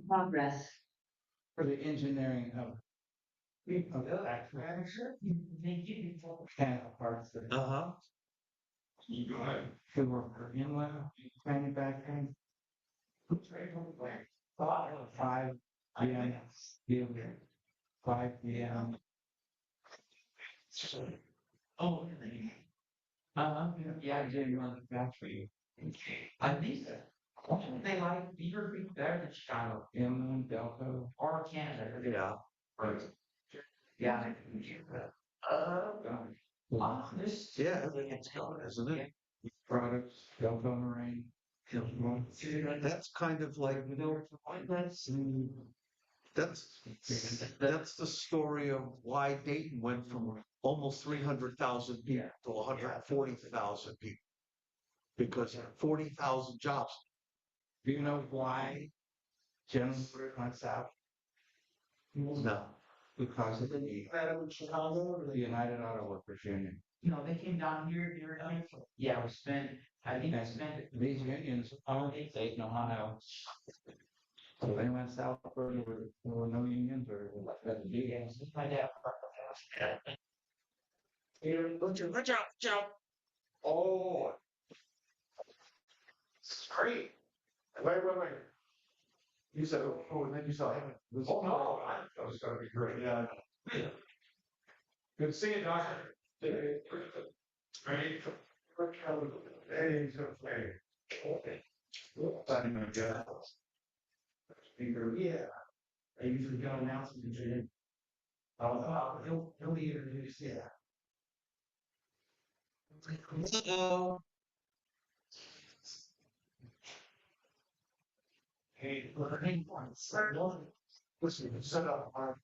Progress. For the engineering of the actual mechanical parts that who work for inlet manufacturing. 5 p.m. 5 p.m. Oh, really? Yeah, I did run the factory. I think so. They like Beavercreek better than Chicago. Inland, Delta, or Canada. Yeah. Right. Yeah, I can do that. This. Yeah, everything's going, isn't it? Products, Delta Marine. That's kind of like that's the story of why Dayton went from almost 300,000 people to 140,000 people because 40,000 jobs. Do you know why General Motors went south? No, because of the United Auto Workers Union. You know, they came down here. Yeah, we spent. I think I spent these unions all Dayton, Ohio. So they went south where there were no unions or that unions. Find out. Here, jump. Oh, it's great. Wait. You said, oh, and then you saw him. Oh, no, that was going to be great. Yeah. Good to see you, Doctor. Ready? Hey, okay. Speaker, yeah. I usually don't announce it today. He'll be introduced, yeah. Hello. Hey, listen, set up our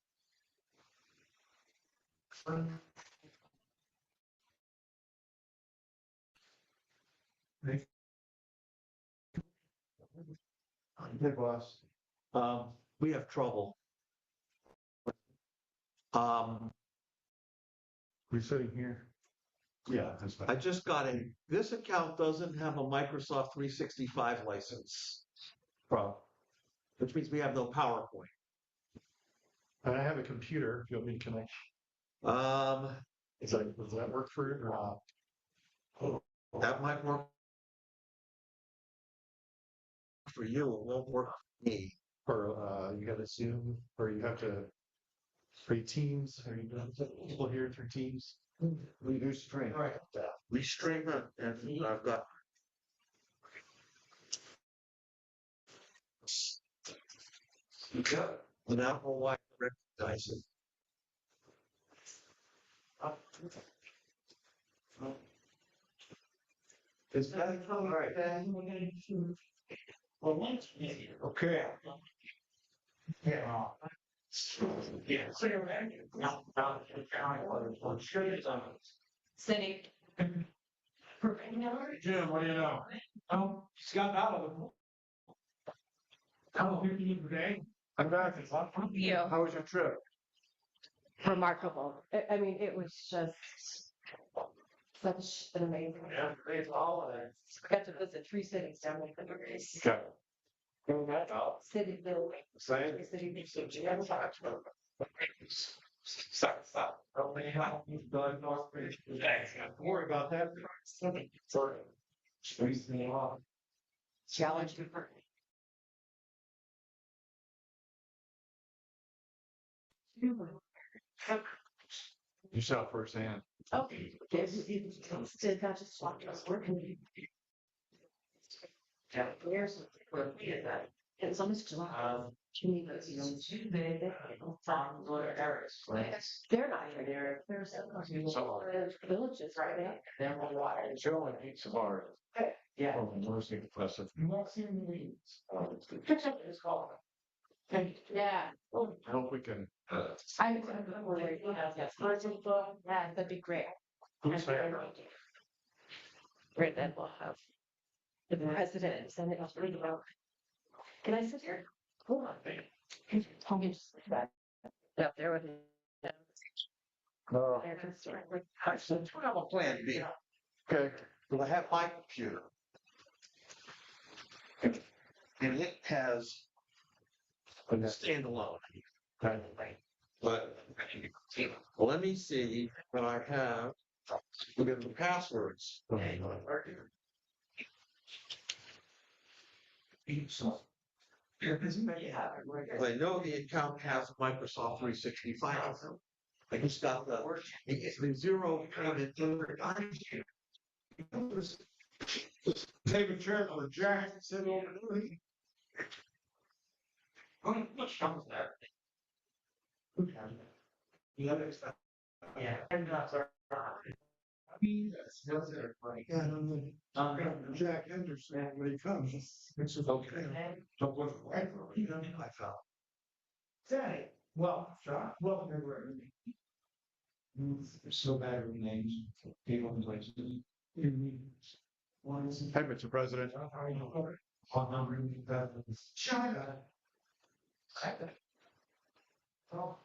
Hey, boss. We have trouble. We're sitting here. Yeah, that's fine. I just got this account doesn't have a Microsoft 365 license. Problem. Which means we have no PowerPoint. And I have a computer if you want me to connect. Does that work for you or not? That might work for you. It won't work for me. Or you got to Zoom, or you have to free Teams, or you have people here through Teams. We do stream. Right. We stream it, and I've got. Yeah. An Apple Watch recognizes. Is that all right? Okay. Yeah. Yeah. City. Jim, what do you know? Oh, he's gotten out of the. How are you today? I'm back. You. How was your trip? Remarkable. I mean, it was just such an amazing. Yeah, it's all of it. I got to visit 3 cities down in the Greece. Okay. City building. Same. City. Stop. Don't worry about that. Sorry. Squeeze me off. Challenge. You saw firsthand. Oh, did not just walk us working. Yeah, years that. It was almost July. Tuesday, they're not here. There's villages right now. Then we'll watch and show and eat some bars. Yeah. Oh, most impressive. You want to see the leads? It's called. Yeah. I hope we can. I'm worried. Yeah, that'd be great. Right, then we'll have the president and Senate read about. Can I sit here? Hold on. Tell me just like that. Yeah, there with it. I said, I have a plan B. Okay. Well, I have my computer. And it has standalone. But let me see what I have. Look at the passwords. I know the account has Microsoft 365. I just got the zero payment. Take a chair for Jack and sit over there. What's wrong with that? Yeah. Jack Henderson when he comes. This is okay. So what's right for you? I found. Say, well, well, it's so bad with names. People and places. Hey, Mr. President. Shut up.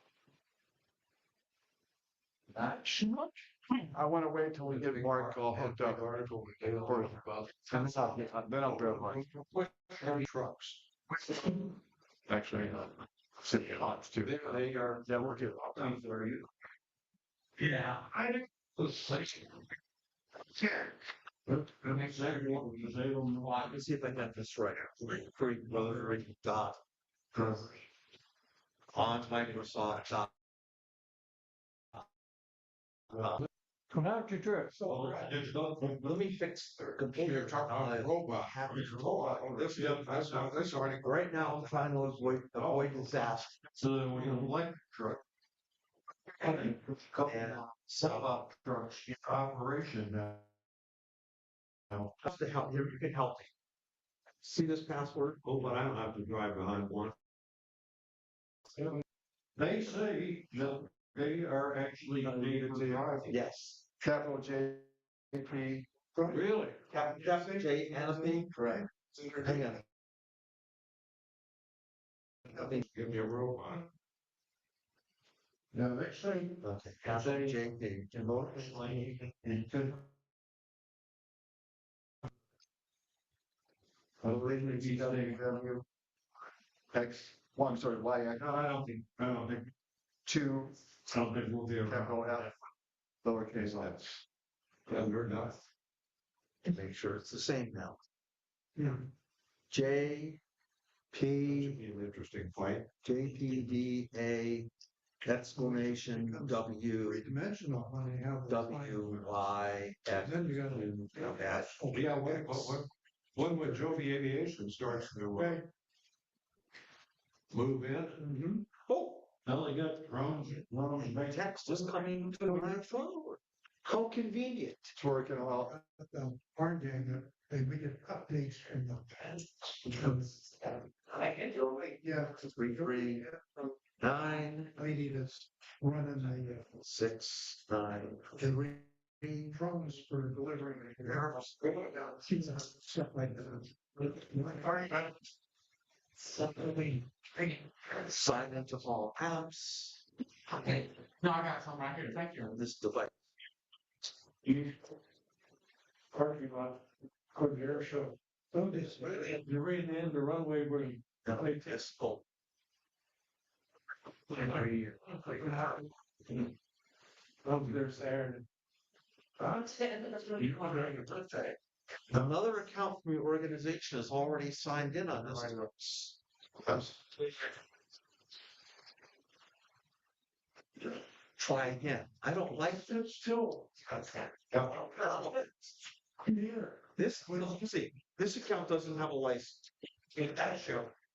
Not too much. I want to wait till we get Mark all hooked up. Then I'll grab mine. Heavy trucks. Actually, city lots too. They are. Yeah, we'll do. Yeah, I think. Let's see if I got this right. Beavercreek Rotary dot on Microsoft. Come out your trip. Let me fix the computer. Robot. This already. Right now, I'm trying to avoid disaster. So then we can like truck. And so, Trucks operation now. just to help you can help me. See this password? Oh, but I don't have to drive behind one. They say that they are actually needed to drive. Yes. Capital JP. Really? Capital J and a B? Correct. Hang on. Give me a robot. Now they say. Okay. Capital J P. X. Well, I'm sorry, Y. No, I don't think. Two. Something will be Capital F. Lowercase f. Younger enough. To make sure it's the same now. J P. An interesting fight. J P D A exclamation W Three-dimensional when they have. W Y F. Then you gotta. Dash. Yeah, when Joby Aviation starts to move in. Oh, Now they got drones. my text is coming to my phone. How convenient. It's working well. At the barn game, we get updates from the. I can do it. Yeah. 3, 9, Lady that's running the, 6, 9. drones for delivering the cars. Stuff like that. Sign into all apps. Okay. No, I got some right here. Thank you. This device. Parking lot, good air show. So this, you're right in the runway where you. This. Oh. There's there. Another account from your organization is already signed in on this. Try again. I don't like this too. This, see, this account doesn't have a license.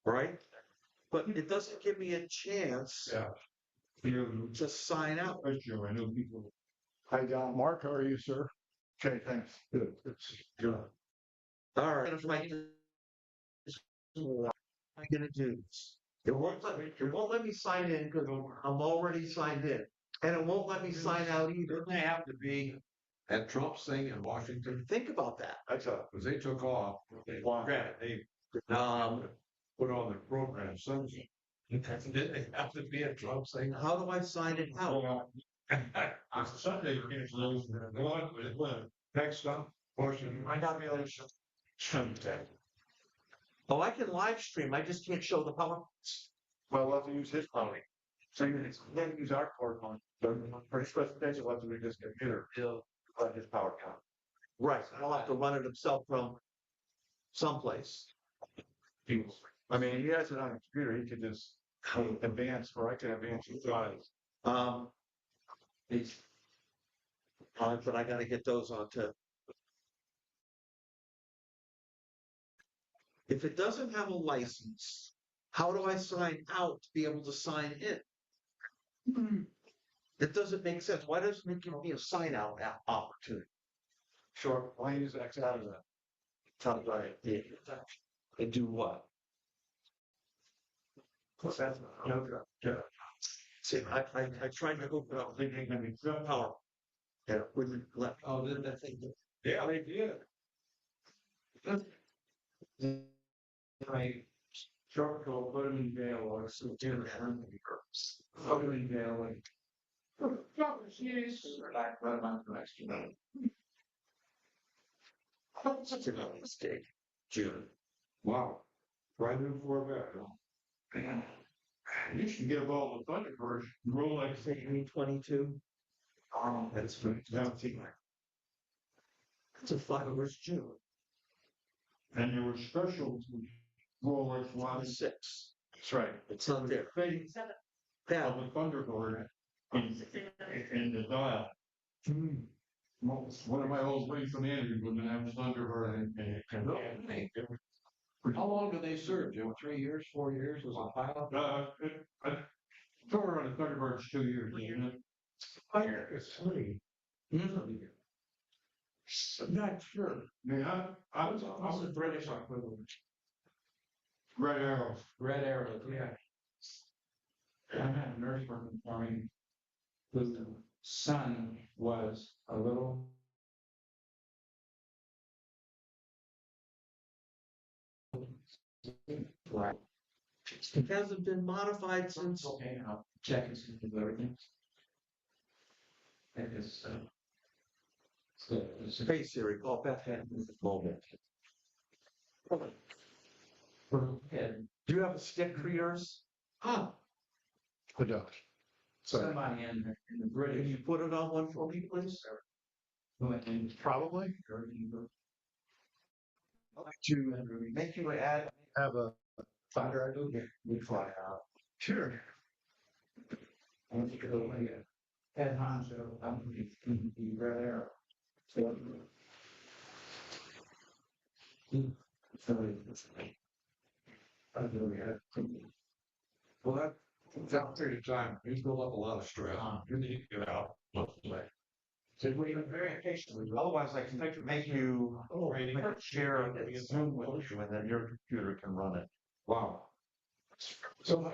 Right? But it doesn't give me a chance to sign out. I know people. Hi, Don. Mark, how are you, sir? Okay, thanks. Good. All right. I'm gonna do this. It won't let me sign in because I'm already signed in. And it won't let me sign out either. They have to be at Trump's thing in Washington. Think about that. That's because they took off. Granted, they put on the program something. They have to be at Trump's thing. How do I sign it out? On Sunday, you're going to lose one. Next up, Washington. Might not be able to show. Oh, I can live stream. I just can't show the PowerPoints. Well, we'll have to use his phone. So you can use our core phone, but for his presentation, we'll have to use his computer. Let his power count. Right, I'll have to run it himself from someplace. I mean, he has it on a computer, he could just advance, or I can advance his slides. These. But I gotta get those on too. If it doesn't have a license, how do I sign out to be able to sign in? It doesn't make sense. Why doesn't it give me a sign out opportunity? Sure, why use X out of that? Tell me, yeah. And do what? What's that? No, yeah. See, I tried to open up thinking I mean power. Yeah, wouldn't let. Oh, then that thing. Yeah, they did. I short call, put him in jail, or some do that. Put him in jail and. Like, run my next, you know. Such a mistake. June. Wow. Right before that, huh? You should get all the Thunderbirds, roll like. Say you mean 22? Oh, that's right. It's a 5 hours June. And there were special rollers, one. 6. That's right. It's not there. Fading Yeah. of the Thunderbird in the dial. One of my old wings from Andrew when I was Thunderbird and. How long do they serve, Jim? 3 years, 4 years as a pilot? Somewhere around the Thunderbird's 2 years, isn't it? It's 3. I'm not sure. I mean, I was the British equivalent? Red Arrows. Red Arrow, yeah. I had a nurse working for me whose son was a little. Right. It hasn't been modified since. Okay, I'll check and see if everything. It is, so, Hey Siri, call Beth Hannon in a moment. Do you have a stick for yours? Huh. It does. somebody in the Can British. you put it on one for me, please? Probably. To make you add. Have a Thunder, I do get. We fly out. Sure. I want to go like a head honcho, I'm gonna be right there. So. Well, that period of time, he's built up a lot of stress. You need to get out. So we've been very patient with you. Otherwise, I can make you share a Zoom with you, and then your computer can run it. Wow. So,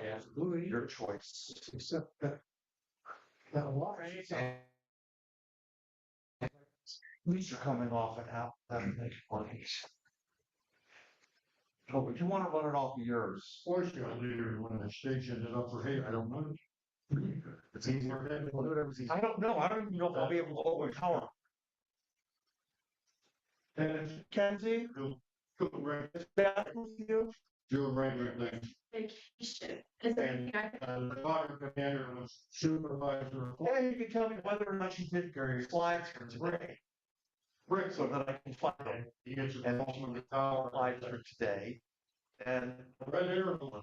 your choice. Except that. These are coming off an app that makes money. Oh, but you want to run it off of yours. Fortunately, when the station is up for hay, I don't know. It's easier. I don't know. I don't even know if I'll be able to open power. And Kenzie, go right, is that with you? do a regular thing. Vacation. And the water commander was supervisor. Yeah, you can tell me whether or not you did your slides for today. Rick, So that I can find them. he gets a And call from the tower. slides for today. And Red arrow.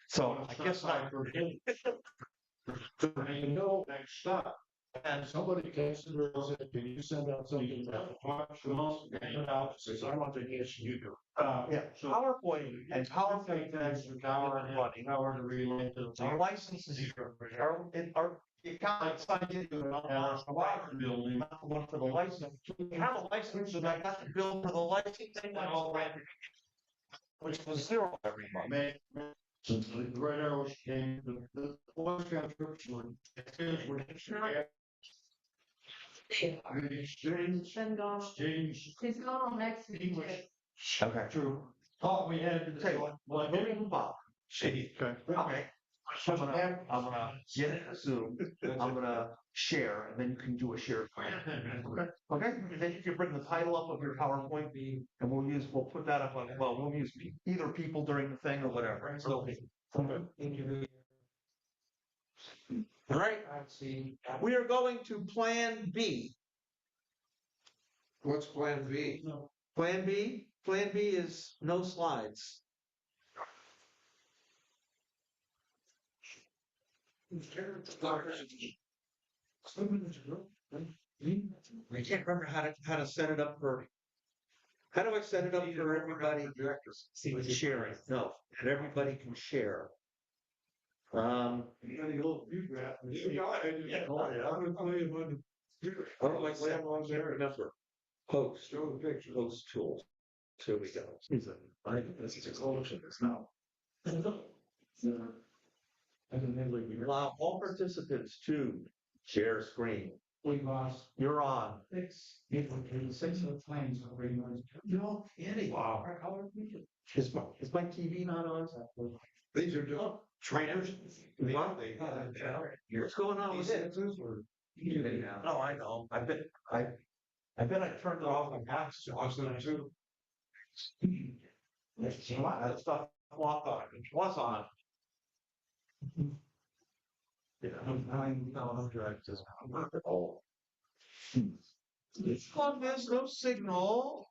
so I guess I. You know, next stop. And Somebody texted her and said, can you send out something about I want to get you do. yeah, So. PowerPoint and PowerPoint That's the tower and running. power to relay to the. Our licenses are the account signed into it on the water building, not the one for the license. You have a license and I got the bill for the licensing and all that. Which was zero every month. Since the red arrows came, the Boy Scout troops were. The exchange, Been gone. exchange. He's gone next week. English. Okay. True. Thought we had to Tell you say, what, well, I don't even bother. Gee. Okay. Okay. I'm gonna get in a Zoom, I'm gonna share, and then you can do a share screen. Okay, and then you can bring the title up of your PowerPoint, and we'll put that up on, well, we'll use either people during the thing or whatever. So, all right, we are going to Plan B. What's Plan B? Plan B? Plan B is no slides. I can't remember how to set it up for. How do I set it up for everybody? With sharing? No, and everybody can share. How do I set number? Post. Post tools. Here we go. This is explosion now. Allow all participants to share screen. We lost You're on. 6 of the planes already. No kidding. Wow. Is my TV not on? These are just trainers. What's going on with it? No, I know. I bet I turned it off on max. I was gonna too. That stuff was on. It was on. Yeah. I'm driving this. Well, there's no signal.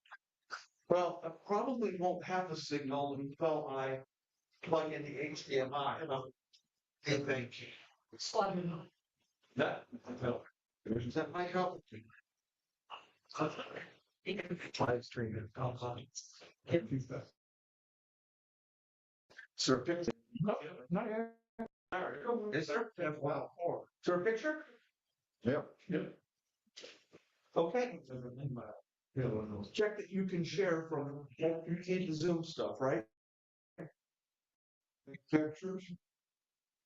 Well, I probably won't have a signal until I plug in the HDMI. I think. That might help. Live streaming. Is there a picture? Not yet. Is there? Wow. Is there a picture? Yep. Okay. Check that you can share from you need the Zoom stuff, right? Pictures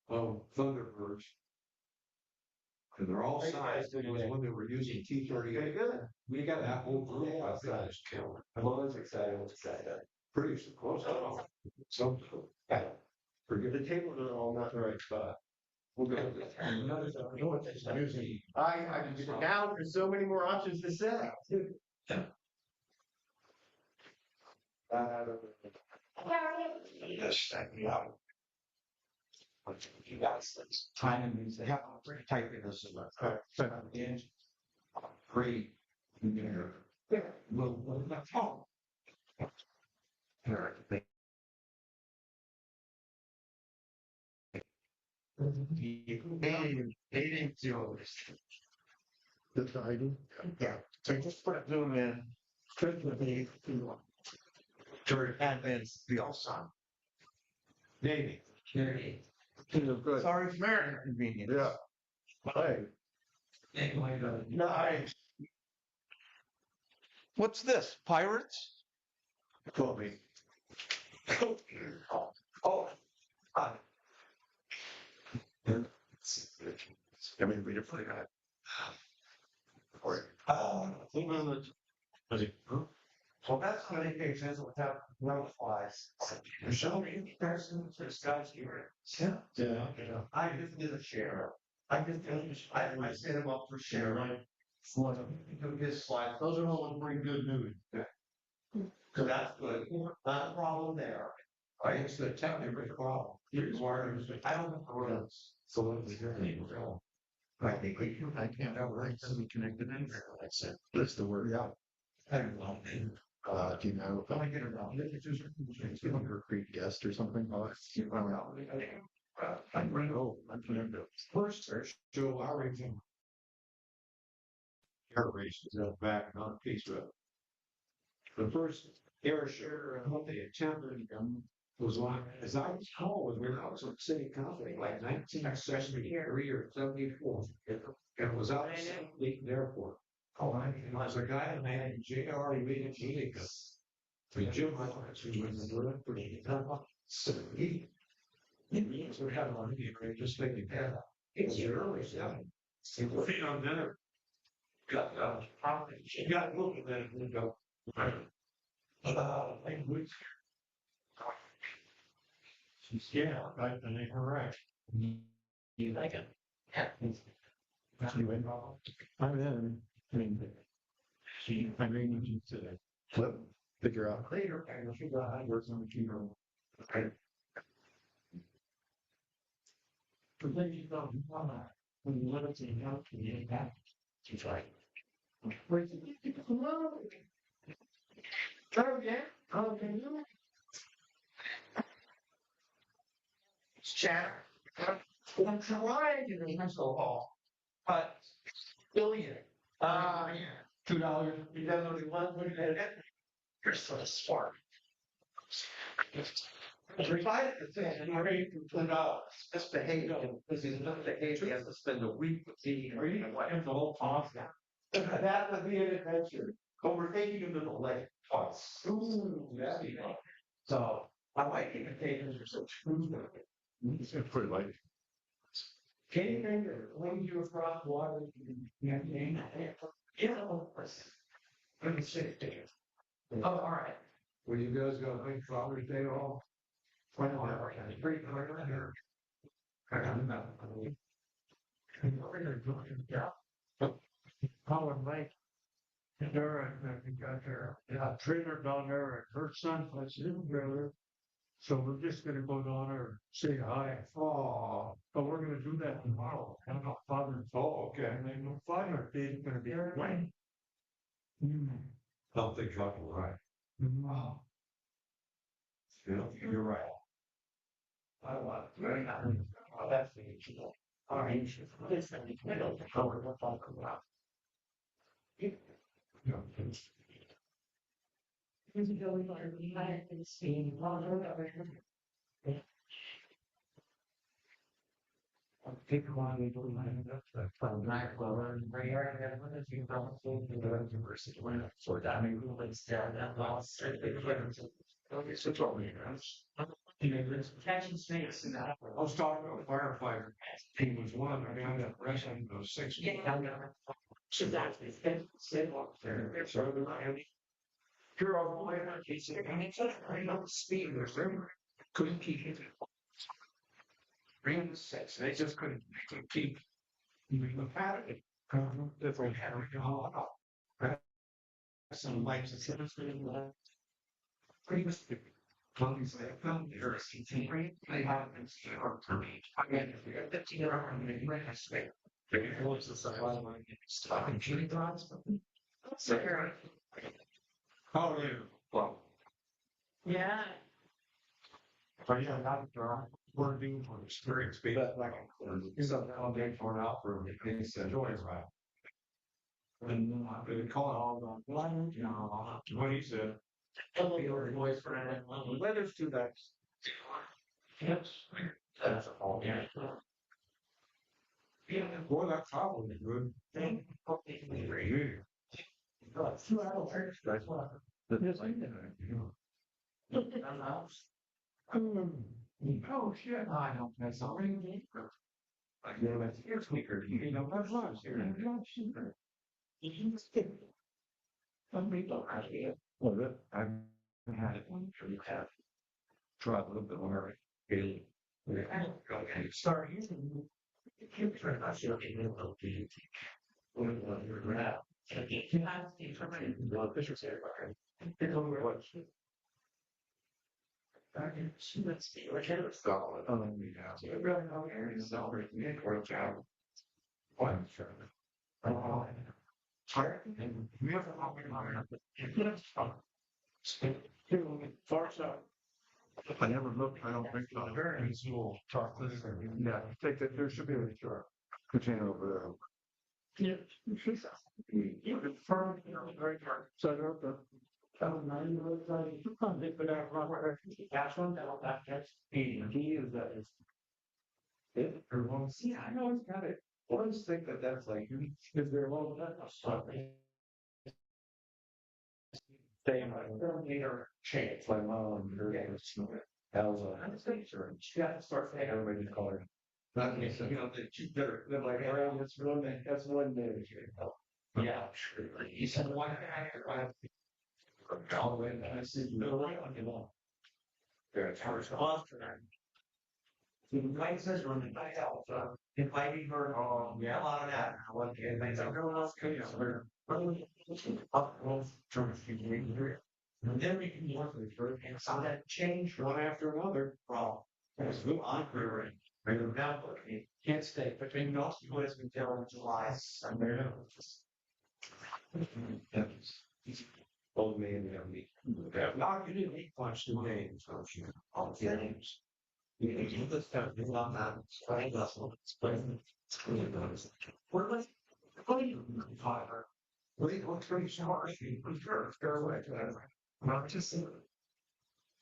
of Thunderbirds. And they're all sized. It was when they were using T-38. Good. We got that whole group. I think it's killer. I'm always excited. Pretty close. Some. Forget the table are all not the right spot. We'll go. Now there's so many more options to set. Yes, thank you. You guys, time and music. Yeah, typing this in there. Free. Yeah, so just put a zoom in. During advance, the all sun. Navy. Good. Sorry for your inconvenience. Yeah. Hey. Nice. What's this? Pirates? Call me. Oh. Hi. I mean, we play that. Well, that's how they pay attention without no flies. Show me person to this guy's here. Yeah. I just did a share. I set him up for share. Right. Do his slides. Those are all in pretty good mood. So that's good. Not a problem there. Right? It's the technical problem. I don't know what else. So what is your name? I think I can't have right to be connected anywhere. That's it. That's the word. Yeah. I don't know. Do you know? Don't I get around it? It's just Beavercreek guest or something? I'm First, Joe Arrington. Air race is out back on Peace Road. The first air share, what they attempted was like, as I was told, we were out of city company, like 1973 or 74. And it was out of St. Louis Airport. Oh, and there was a guy named J.R. Lee. So Jim Hawkins, who was the director so he had on here, just thinking, yeah, it's the early 70s. He was on dinner. Got a look at that and go, language. Yeah, right, and they correct. You like it? Yeah. I'm in. I mean, to flip, figure out later, and figure out how it works on the keyboard. Okay. But then you go, when you limit it, how can you impact? She's right. Chat. I'm trying to remember all, but billion. Yeah. $2. You definitely want to look at it. You're so smart. Provide the thing, and you're ready to put out misbehavior, because he's not behaved, he has to spend a week with the, or you know what, the whole past. That would be an adventure, but we're taking him to the lake twice. Ooh, that'd be fun. So, I like the potatoes are so true. It's pretty late. Anything that when you across water, you know, let me see it there. Oh, all right. Where you guys go, big Father's Day off? Pretty hard on here. I don't know. Colin Lake. There, we got her, trailer down there, and her son was in there. So we're just gonna go down there and say hi. Oh, but we're gonna do that tomorrow. I'm not Father. Oh, okay. And then no Father Day is gonna be when. Don't think trouble, right? Wow. You're right. I want very happy. Oh, that's the issue. All right. This thing, we don't know what we're talking about. People want to do that from night well, you don't university when for that maybe it's down that lost. So what we catching snakes in that. I was talking to a firefighter. He was one, I mean, I got wrestling those 6. Should that be sit up there? So the Miami. You're all the way around. He said, and it's just right on the speed. There's room. Couldn't keep it. Ring 6. They just couldn't keep moving the pattern. Different pattern. Some lights and cities. Pretty much. Companies they found there are CT. They have been sure for me. I mean, if you got 15 hours, I'm going to rent a space. What's the size? Stop and cheating drives. So here. How are you? Well. Yeah. But yeah, not we're doing for experience, but like, something all day for an out for me, it's enjoy it, right? And they call it all the line, you know, what he said. Your boyfriend. The weather's too nice. Yes. That's all. Yeah. Boy, that travel is good. Thank Yeah. 2 hours. That's what. Yes, Oh, shit. I don't. That's all right. Like, you know, that's ear speaker. You know, that's lots here. Well, I've had it. I'm sure you have. Try a little bit more. Really. Start using. I'm sure you can little bit. You're now. You have the information. Well, Fisher's here. It's over what? Let's see. What kind of solid? Oh, yeah. So you really know where you're celebrating for a job. What? Sure. Oh, hard. And we have a lot of far south. I never looked, I don't think so. Very small chocolate. Yeah, take that, there should be a container over Yeah. You can firm, you know, very hard. So they're the. They put out rubber. That's one that's he is that is. It or won't see. I know it's got it. I always think that that's like because they're low that stuff. They later change like mom or how's she got to start saying everybody call her. Not me, so you know that you better live like that's one day that you help. Yeah, sure. He said, why I all the way and I said, no, I don't know. There's hours off tonight. The places run the night out, inviting her, yeah, a lot of that. I want to get things like, oh, that's good. Up, and then we can work with her and some that change one after another. Well, there's who I'm hearing. Remember, you can't stay between those two has been till July. Somewhere. Old man, no, you didn't eat much today. So she all things. You do this stuff, it's not that. Right? That's what it's playing. What was Father? What's very smart? Sure, fair away. Not just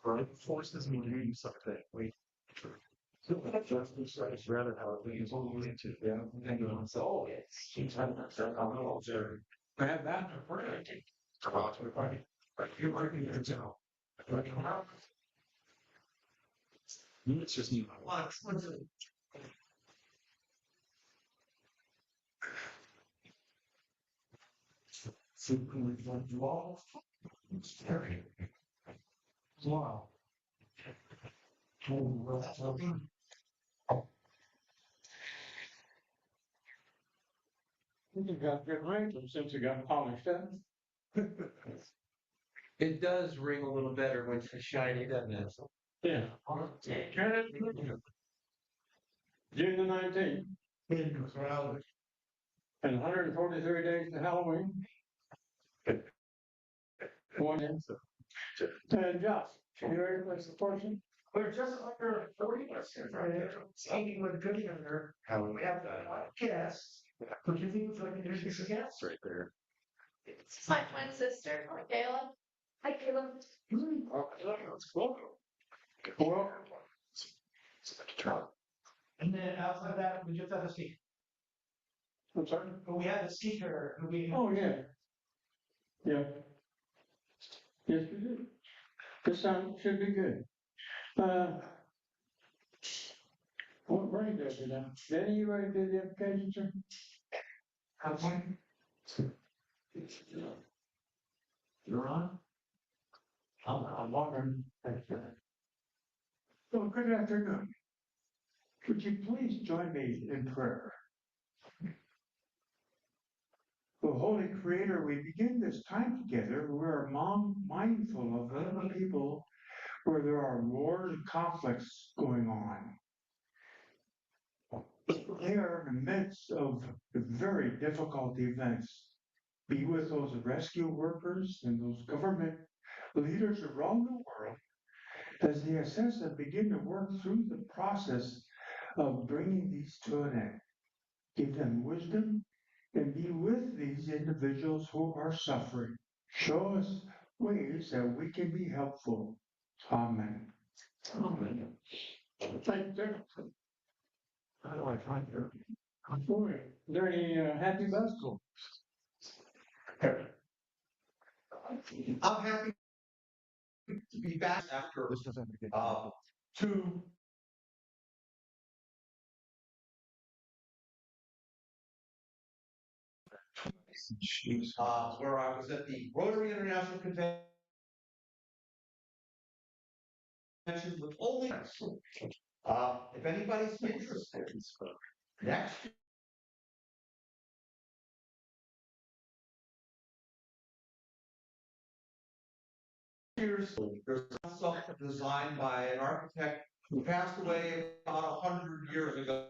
right forces me to do something. Wait. So that's just rather how it leads into them. And you so, oh, it's I'm not sure how old Jerry. I have that to pray. About to fight. But you're working your job. It's just you. Wow. You got good range since you got polished up. It does ring a little better when it's shiny, doesn't it? Yeah. June the 19th, and 143 days to Halloween. One in. And Josh, you ready for this portion? We're just under 40 minutes, right? Speaking with good in there. We have guests. Would you think like there's a guest right there? It's my twin sister, Kayla. Hi, Kayla. Well, And then outside of that, we just have a speaker. I'm sorry. We have a speaker who we. Oh, yeah. Yeah. Yes, we do. This sound should be good. What brain does it now? Danny, you ready to do the application, sir? You're on? I'm wondering. Well, good afternoon. Would you please join me in prayer? Well, Holy Creator, we begin this time together. We are mindful of the people where there are wars and conflicts going on. They are in the midst of very difficult events. Be with those rescue workers and those government leaders around the world as they assess and begin to work through the process of bringing these to an end. Give them wisdom and be with these individuals who are suffering. Show us ways that we can be helpful. Amen. Amen. Thank you. How do I find her? Boy, is there any happy bicycle? I'm happy to be back after, two where I was at the Rotary International Convention with only, if anybody's interested, next year's, there's something designed by an architect who passed away about 100 years ago.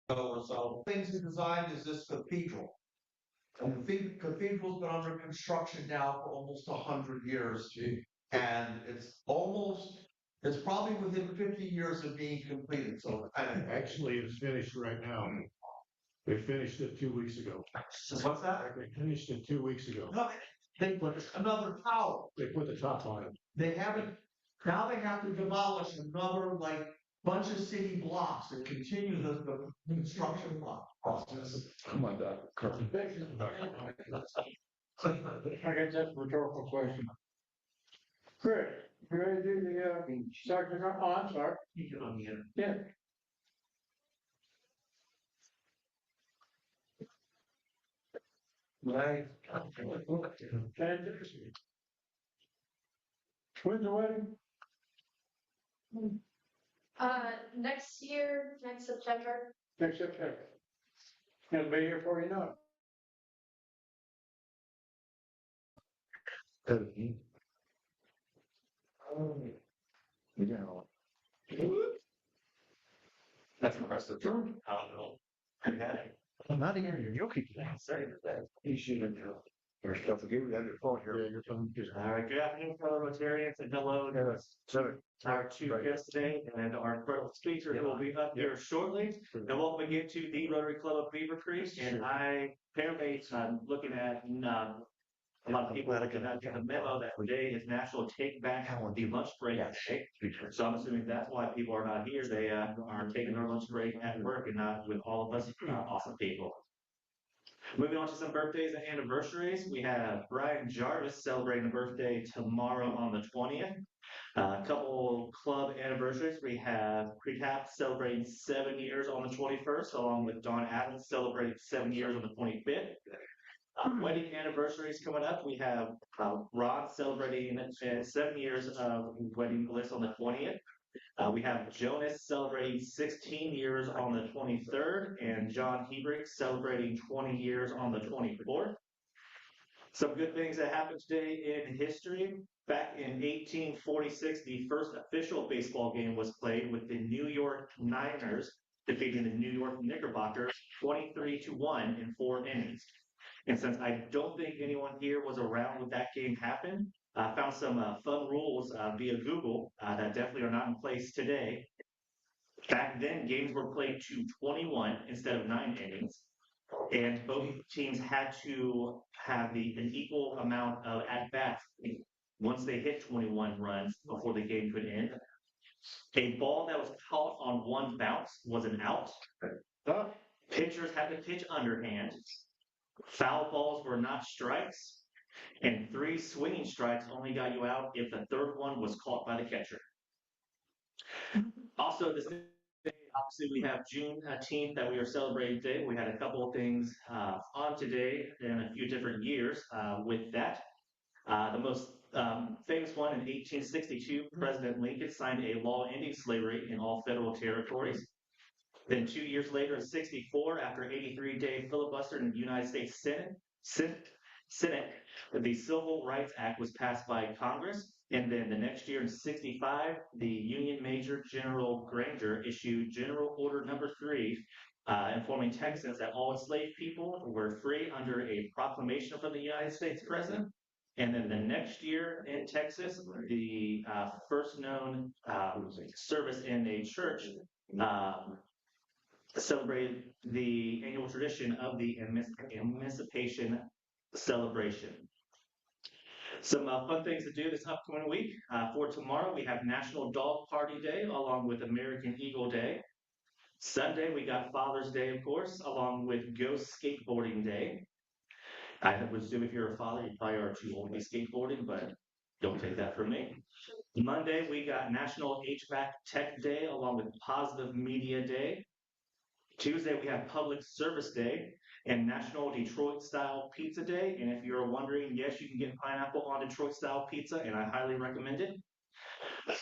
So things he designed is this cathedral. And the cathedral's been under construction now for almost 100 years. And it's probably within 50 years of being completed. So Actually, it's finished right now. They finished it 2 weeks ago. what's that? They finished it 2 weeks ago. No, they put another tower. They put the top on it. They haven't, now they have to demolish another bunch of city blocks and continue the construction process. Come on, Doc. I guess that's a rhetorical question. Chris, you ready to do the sergeant? Oh, I'm sorry. You get on the end. Yeah. Right. Fantastic. When's the wedding? Next year, next September. Next September. It'll be here before you know it. That's impressive. I don't know. I'm not hearing you. Keep Sorry for that. You should have. Or stuff again. We have your phone here. Yeah, your phone. All right, good afternoon, fellow Rotarians, and hello to our two guests today, and our incredible speaker who will be up here shortly. And welcome again to the Rotary Club of Beavercreek. And I apparently looking at a lot of people looking at the memo that today is National Take Back the Lunch Break Day. So I'm assuming that's why people are not here. They are taking their lunch break at work and not with all of us awesome people. Moving on to some birthdays and anniversaries, we have Brian Jarvis celebrating a birthday tomorrow on the 20th. A couple club anniversaries, we have Recap celebrating 7 years on the 21st, along with Don Adams celebrating 7 years on the 25th. Wedding anniversaries coming up, we have Rod celebrating 7 years of wedding bliss on the 20th. We have Jonas celebrating 16 years on the 23rd, and John Hebrick celebrating 20 years on the 24th. Some good things that happened today in history. Back in 1846, the first official baseball game was played with the New York Niners defeating the New York Knickerbockers 23-1 in 4 innings. And since I don't think anyone here was around when that game happened, I found some fun rules via Google that definitely are not in place today. Back then, games were played to 21 instead of 9 innings, and both teams had to have an equal amount of at-bats once they hit 21 runs before the game could end. A ball that was caught on one bounce was an out. Pitchers had to pitch underhand. Foul balls were not strikes. And 3 swinging strikes only got you out if the third one was caught by the catcher. Also, this day, obviously, we have Juneteenth that we are celebrating today. We had a couple of things on today in a few different years with that. The most famous one in 1862, President Lincoln signed a law ending slavery in all federal territories. Then 2 years later, in 64, after 83-day filibuster in the United States Senate, the Civil Rights Act was passed by Congress, and then the next year in 65, the Union Major General Granger issued General Order Number 3, informing Texans that all enslaved people were free under a proclamation from the United States President. And then the next year in Texas, the first known service in a church celebrated the annual tradition of the Emancipation Celebration. Some fun things to do this upcoming week. For tomorrow, we have National Dog Party Day along with American Eagle Day. Sunday, we got Father's Day, of course, along with Ghost Skateboarding Day. I would assume if you're a father, you probably are too old to be skateboarding, but don't take that from me. Monday, we got National HVAC Tech Day along with Positive Media Day. Tuesday, we have Public Service Day and National Detroit Style Pizza Day. And if you're wondering, yes, you can get pineapple on Detroit Style Pizza, and I highly recommend it.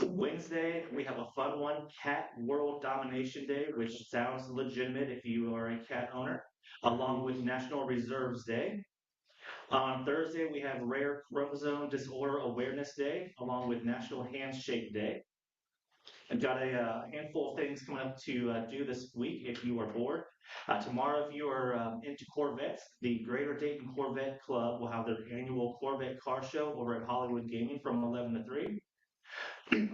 Wednesday, we have a fun one, Cat World Domination Day, which sounds legitimate if you are a cat owner, along with National Reserves Day. On Thursday, we have Rare Chromosome Disorder Awareness Day, along with National Handshake Day. I've got a handful of things coming up to do this week if you are bored. Tomorrow, if you are into Corvettes, the Greater Dayton Corvette Club will have their annual Corvette car show over at Hollywood Gaming from 11 to 3.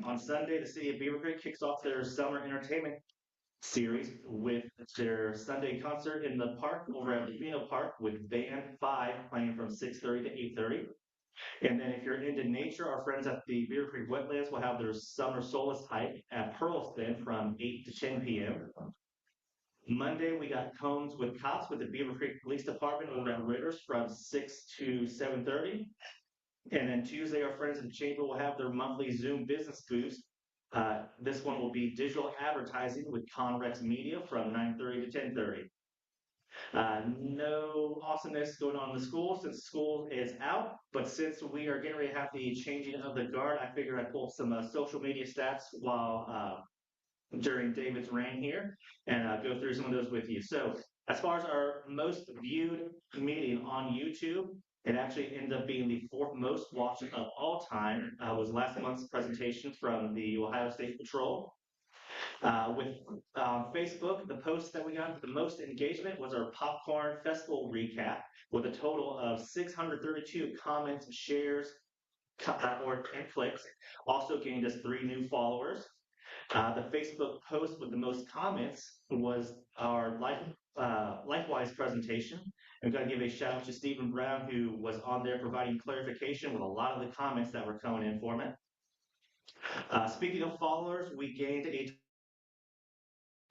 On Sunday, the city of Beavercreek kicks off their summer entertainment series with their Sunday concert in the park over at Vino Park with Band 5 playing from 6:30 to 8:30. And then if you're into nature, our friends at the Beavercreek Wetlands will have their summer solace hike at Pearlston from 8 to 10 p.m. Monday, we got Cones with Cops with the Beavercreek Police Department over at Ritters from 6 to 7:30. And then Tuesday, our friends in the Chamber will have their monthly Zoom business boost. This one will be digital advertising with Conrex Media from 9:30 to 10:30. No awesomeness going on in the school since school is out, but since we are getting ready to have the changing of the guard, I figured I'd pull some social media stats while during David's reign here and go through some of those with you. So, as far as our most viewed meeting on YouTube, it actually ended up being the fourth most watched of all time. Was last month's presentation from the Ohio State Patrol. With Facebook, the post that we got with the most engagement was our Popcorn Festival recap, with a total of 632 comments, shares, and clicks. Also gained us 3 new followers. The Facebook post with the most comments was our LifeWise presentation. And we've got to give a shout out to Stephen Brown, who was on there providing clarification with a lot of the comments that were coming in for me. Speaking of followers, we gained a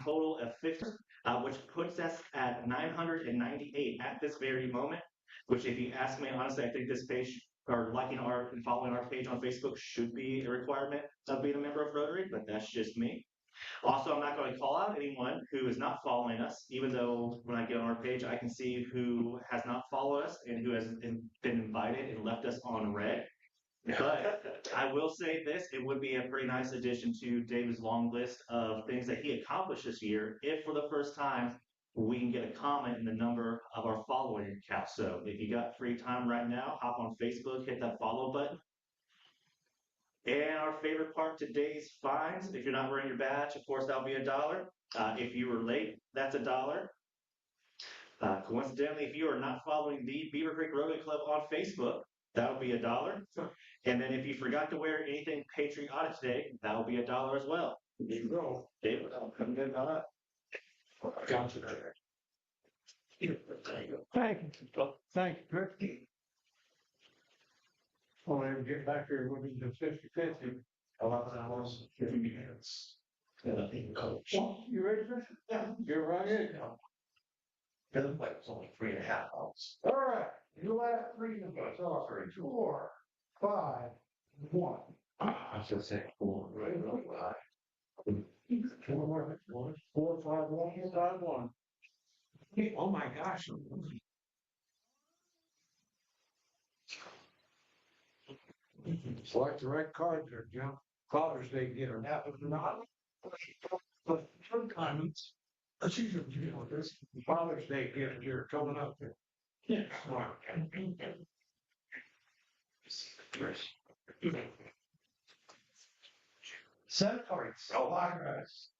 total of 50, which puts us at 998 at this very moment, which if you ask me, honestly, I think this page or liking our and following our page on Facebook should be a requirement of being a member of Rotary, but that's just me. Also, I'm not going to call out anyone who is not following us, even though when I get on our page, I can see who has not followed us and who has been invited and left us on red. But I will say this, it would be a pretty nice addition to David's long list of things that he accomplished this year if for the first time we can get a comment in the number of our following count. So if you got free time right now, hop on Facebook, hit that follow button. And our favorite part, today's fines. If you're not wearing your badge, of course, that'll be $1. If you were late, that's $1. Coincidentally, if you are not following the Beavercreek Rotary Club on Facebook, that'll be $1. And then if you forgot to wear anything patriotic today, that'll be $1 as well. There you go. David, I'm good on that. Gotcha. Thank you. Thank you, Rick. Well, I'm getting back here, we'll be to 50/50. $11.50. Coach. You ready, Chris? Yeah. You're right in. Feels like it's only 3.5 hours. All right, you last 3 numbers, all right, 4, 5, 1. I should say 4. Right, right. 4, 5, 1, 5, 1. Oh my gosh. Select the right card there, Jim. Father's Day dinner. That was not. But sometimes, let's use it, you know, this Father's Day dinner here coming up there. Yeah. Cemetery, so likewise.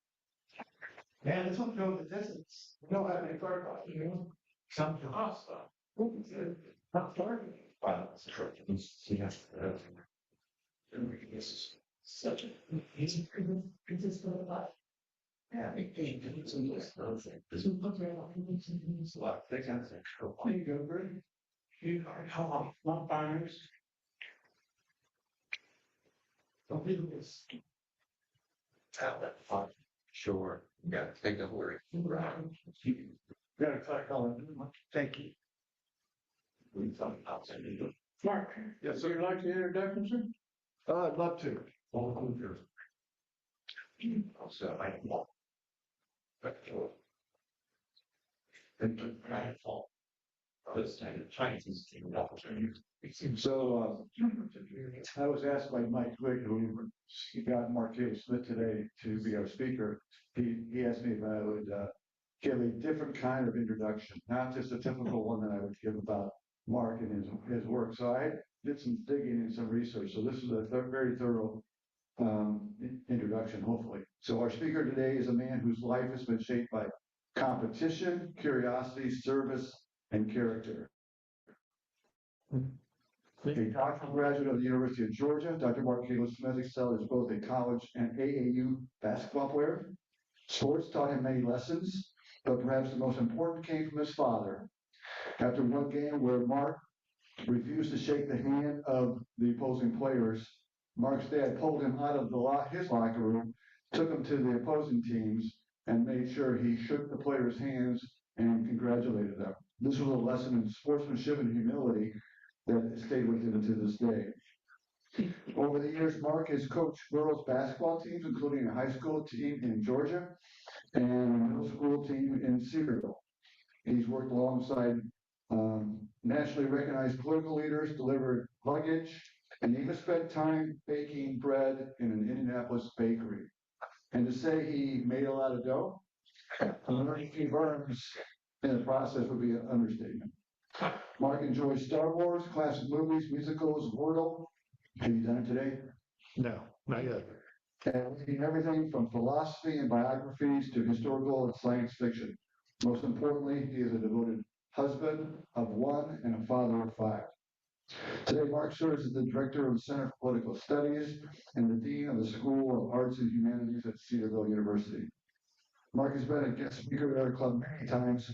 Man, this one goes the distance. We don't have any third party, you know? Something awesome. Not starting. Wow, that's true. Yes. This is such a easy consistent life. Yeah, I think it's a nice thing. This is a lot of things. There you go, Greg. You are how long fires. Don't be this. Talent fun. Sure. Yeah, take a worry. Got to click on it. Thank you. We thought about sending Mark, yes, so you'd like the introduction, sir? I'd love to. all the computers. Also, I want. But this time, the Chinese team opportunity. So, I was asked by Mike Quick, who got Mark Taylor Smith today to be our speaker. He asked me if I would give a different kind of introduction, not just a typical one that I would give about Mark and his work. So I did some digging and some research. So this is a very thorough introduction, hopefully. So our speaker today is a man whose life has been shaped by competition, curiosity, service, and character. A doctoral graduate of the University of Georgia, Dr. Mark Taylor Smith excelled as both a college and AAU basketball player. Sports taught him many lessons, but perhaps the most important came from his father. After one game where Mark refused to shake the hand of the opposing players, Mark's dad pulled him out of his locker room, took him to the opposing teams, and made sure he shook the players' hands and congratulated them. This was a lesson in sportsmanship and humility that stayed with him to this day. Over the years, Mark has coached girls basketball teams, including a high school team in Georgia and a middle school team in Cedarville. He's worked alongside nationally recognized political leaders, delivered luggage, and even spent time baking bread in an Indianapolis bakery. And to say he made a lot of dough, learning a few verbs in the process would be an understatement. Mark enjoys Star Wars, classic movies, musicals, Wordle. Have you done it today? No, not yet. And reading everything from philosophy and biographies to historical and science fiction. Most importantly, he is a devoted husband of one and a father of five. Today, Mark serves as the director of the Center for Political Studies and the dean of the School of Arts and Humanities at Cedarville University. Mark has been a guest speaker at our club many times,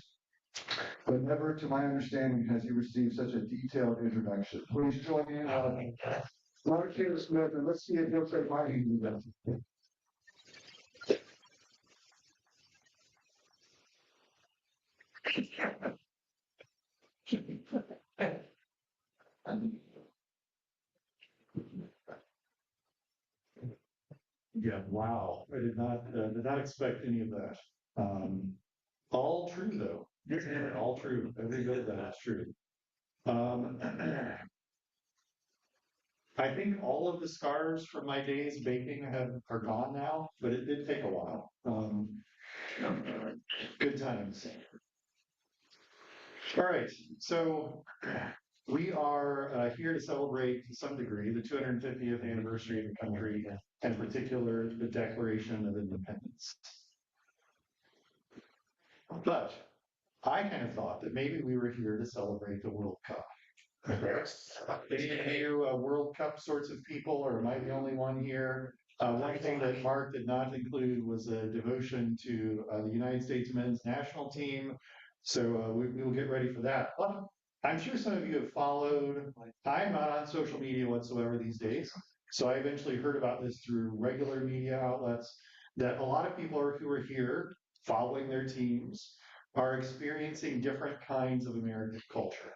but never, to my understanding, has he received such a detailed introduction. Please join me in Mark Taylor Smith, and let's see if he'll say my name again. Yeah, wow. I did not expect any of that. All true though. All true. Every bit of that is true. I think all of the scars from my days baking are gone now, but it did take a while. Good times. All right, so we are here to celebrate to some degree the 250th anniversary of the country, and in particular the Declaration of Independence. But I kind of thought that maybe we were here to celebrate the World Cup. Any of you World Cup sorts of people, or am I the only one here? One thing that Mark did not include was a devotion to the United States men's national team. So we will get ready for that. But I'm sure some of you have followed. I'm not on social media whatsoever these days. So I eventually heard about this through regular media outlets, that a lot of people who are here following their teams are experiencing different kinds of American culture.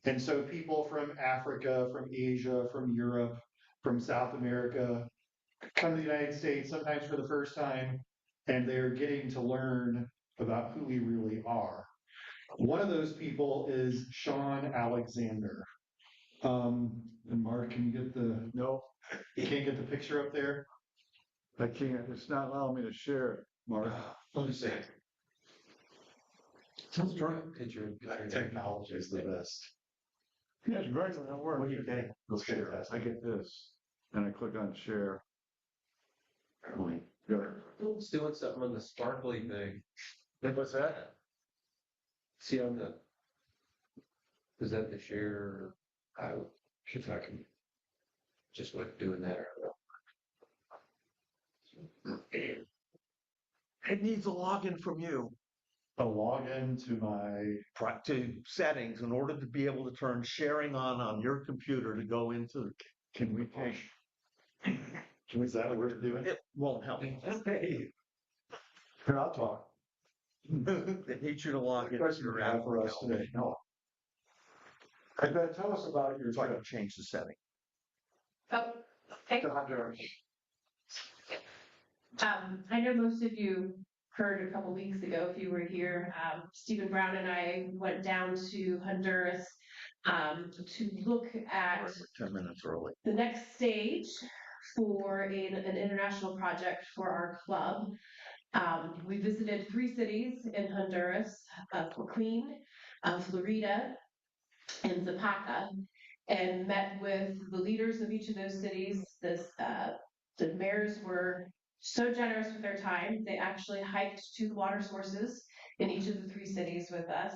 And so people from Africa, from Asia, from Europe, from South America come to the United States, sometimes for the first time, and they're getting to learn about who we really are. One of those people is Sean Alexander. And Mark, can you get No, you can't get the picture up there? I can't, it's not allowing me to share it, Mark. Let me see. Picture. Technology is the best. Yeah, it's great when it works. What do you think? Let's share that. I get this, and I click on share. Good. It's doing something on the sparkly thing. what's that? See on the, is that the share? I should if I can just like doing that. It needs a login from you. A login to my To settings in order to be able to turn sharing on your computer to go into. Can we push? Is that what we're doing? It won't help. Hey. Here, I'll talk. They need you to log What in. question do you have for us today? No. I bet, tell us about your So I can trip change the setting. Oh, okay. to Honduras. I know most of you heard a couple weeks ago, if you were here, Stephen Brown and I went down to Honduras to look at 10 minutes early. the next stage for an international project for our club. We visited 3 cities in Honduras, Queen, Florida, and Zapata, and met with the leaders of each of those cities. The mayors were so generous with their time. They actually hiked to the water sources in each of the 3 cities with us.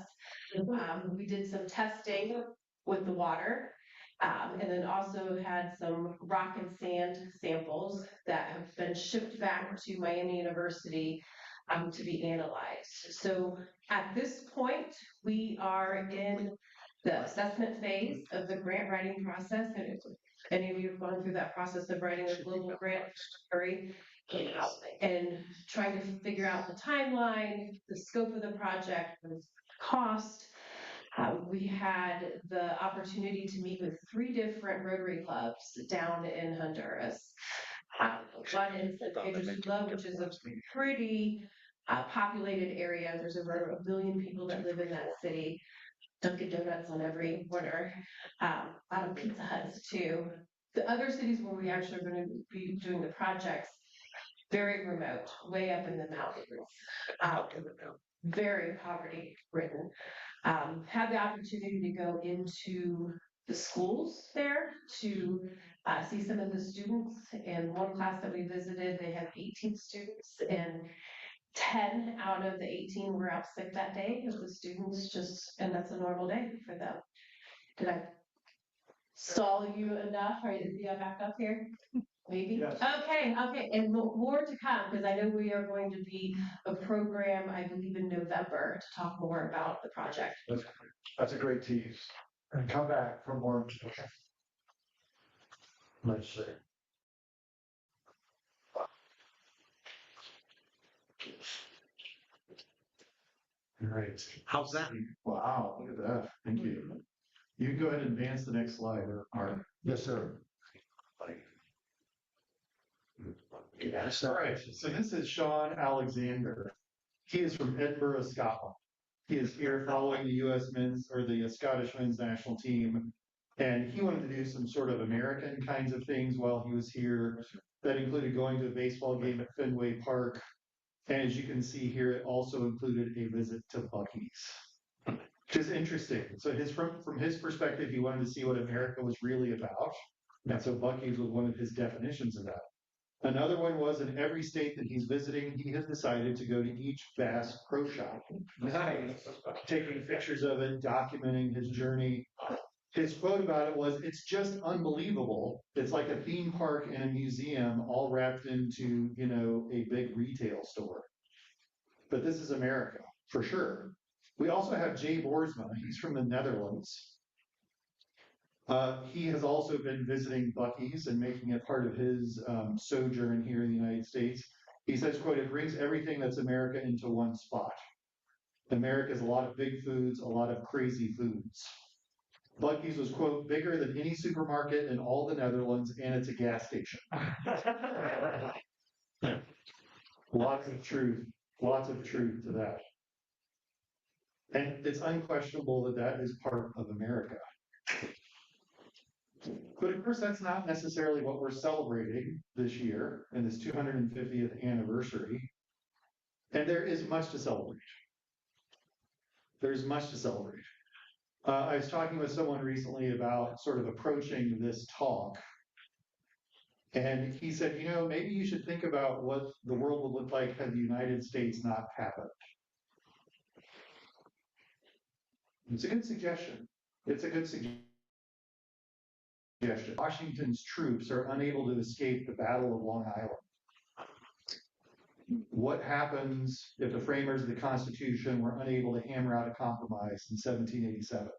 We did some testing with the water, and then also had some rock and sand samples that have been shipped back to Miami University to be analyzed. So at this point, we are in the assessment phase of the grant writing process. And if any of you have gone through that process of writing a global grant, and trying to figure out the timeline, the scope of the project, the cost. We had the opportunity to meet with 3 different Rotary clubs down in Honduras. One in San Pedro Sula, which is a pretty populated area. There's over 1 billion people that live in that city. Dunkin' Donuts on every corner. A lot of Pizza Huts too. The other cities where we actually are going to be doing the projects, very remote, way up in the mountains, very poverty ridden. Had the opportunity to go into the schools there to see some of the students. In one class that we visited, they had 18 students, and 10 out of the 18 were out sick that day. Of the students and that's a normal day for them. Did I stall you enough? Or is you back up here? Maybe? Yes. Okay, and more to come, because I know we are going to be a program, I believe in November, to talk more about the project. That's a great tease. And come back for more. Let's see. All right. How's that? Wow, look at that. Thank you. You can go ahead and advance the next slide, Art. Yes, sir. All right, so this is Sean Alexander. He is from Edinburgh, Scotland. He is here following the U.S. men's or the Scottish men's national team. And he wanted to do some sort of American kinds of things while he was here. That included going to a baseball game at Fenway Park. And as you can see here, it also included a visit to Buc-ee's, which is interesting. So from his perspective, he wanted to see what America was really about. And so Buc-ee's was one of his definitions of that. Another one was in every state that he's visiting, he has decided to go to each Bass Pro Shop, taking pictures of it, documenting his journey. His quote about it was, "It's just unbelievable. It's like a theme park and a museum all wrapped into, a big retail store." But this is America, for sure. We also have Jay Boersma. He's from the Netherlands. He has also been visiting Buc-ee's and making it part of his sojourn here in the United States. He says, quote, "It brings everything that's America into one spot. America is a lot of big foods, a lot of crazy foods." Buc-ee's was, quote, "bigger than any supermarket in all the Netherlands, and it's a gas station." Lots of truth to that. And it's unquestionable that that is part of America. But of course, that's not necessarily what we're celebrating this year in this 250th anniversary. And there is much to celebrate. There's much to celebrate. I was talking with someone recently about sort of approaching this talk. And he said, maybe you should think about what the world would look like had the United States not happened. It's a good suggestion. Washington's troops are unable to escape the Battle of Long Island. What happens if the framers of the Constitution were unable to hammer out a compromise in 1787?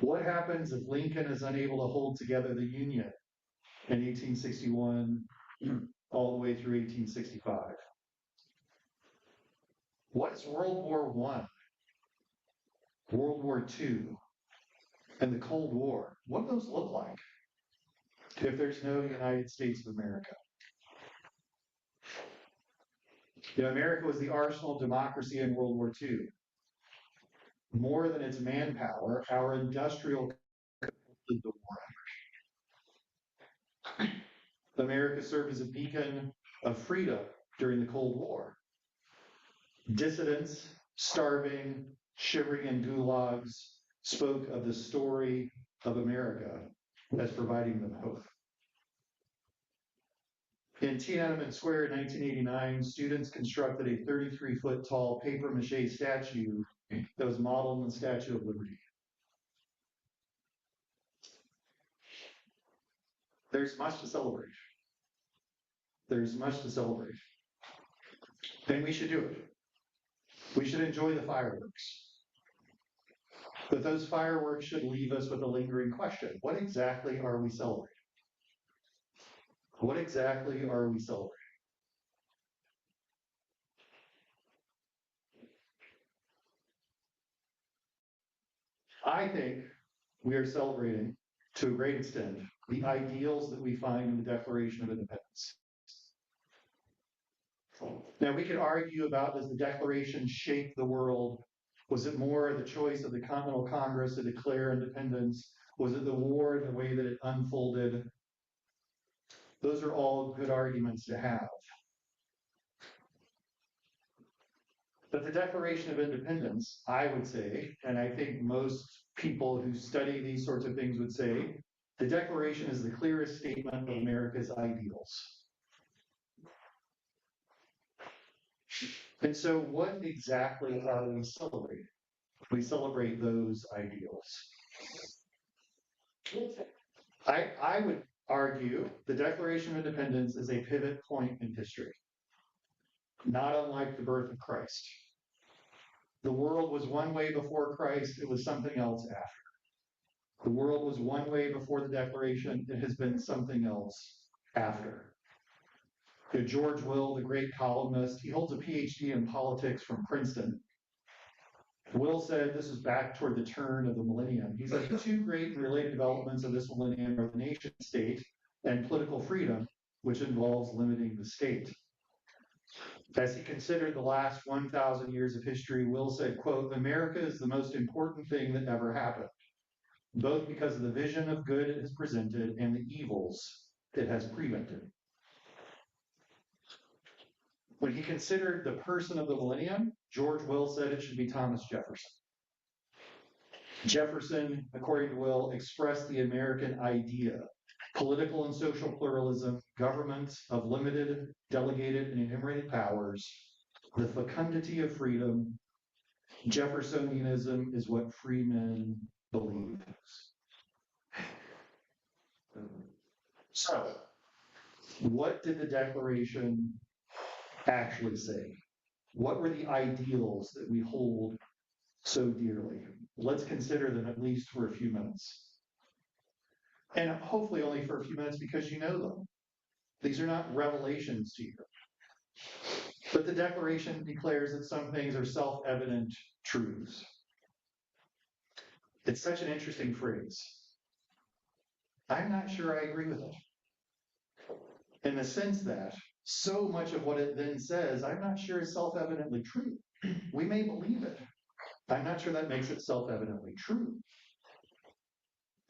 What happens if Lincoln is unable to hold together the Union in 1861 all the way through 1865? What is World War I, World War II, and the Cold War? What do those look like if there's no United States of America? America was the arsenal of democracy in World War II. More than its manpower, our industrial the war. America served as a beacon of freedom during the Cold War. Dissidents, starving, shivering in gulags, spoke of the story of America as providing them hope. In Tiananmen Square in 1989, students constructed a 33-foot tall papier-mâché statue that was modeled on the Statue of Liberty. There's much to celebrate. There's much to celebrate. And we should do it. We should enjoy the fireworks. But those fireworks should leave us with a lingering question. What exactly are we celebrating? What exactly are we celebrating? I think we are celebrating, to a great extent, the ideals that we find in the Declaration of Independence. Now, we could argue about, does the Declaration shape the world? Was it more the choice of the Continental Congress to declare independence? Was it the war and the way that it unfolded? Those are all good arguments to have. But the Declaration of Independence, I would say, and I think most people who study these sorts of things would say, the Declaration is the clearest statement of America's ideals. And so what exactly are we celebrating? We celebrate those ideals. I would argue the Declaration of Independence is a pivot point in history, not unlike the birth of Christ. The world was one way before Christ, it was something else after. The world was one way before the Declaration, it has been something else after. George Will, the great columnist, he holds a PhD in politics from Princeton. Will said, this is back toward the turn of the millennium. He said, the two great and related developments of this millennium are the nation state and political freedom, which involves limiting the state. As he considered the last 1,000 years of history, Will said, quote, America is the most important thing that ever happened, both because of the vision of good it has presented and the evils it has prevented. When he considered the person of the millennium, George Will said it should be Thomas Jefferson. Jefferson, according to Will, expressed the American idea, political and social pluralism, government of limited, delegated, and enumerated powers, the fecundity of freedom. Jeffersonianism is what free men believe. So, what did the Declaration actually say? What were the ideals that we hold so dearly? Let's consider them at least for a few minutes. And hopefully only for a few minutes because you know them. These are not revelations to you. But the Declaration declares that some things are self-evident truths. It's such an interesting phrase. I'm not sure I agree with it. In the sense that so much of what it then says, I'm not sure is self-evidently true. We may believe it. I'm not sure that makes it self-evidently true.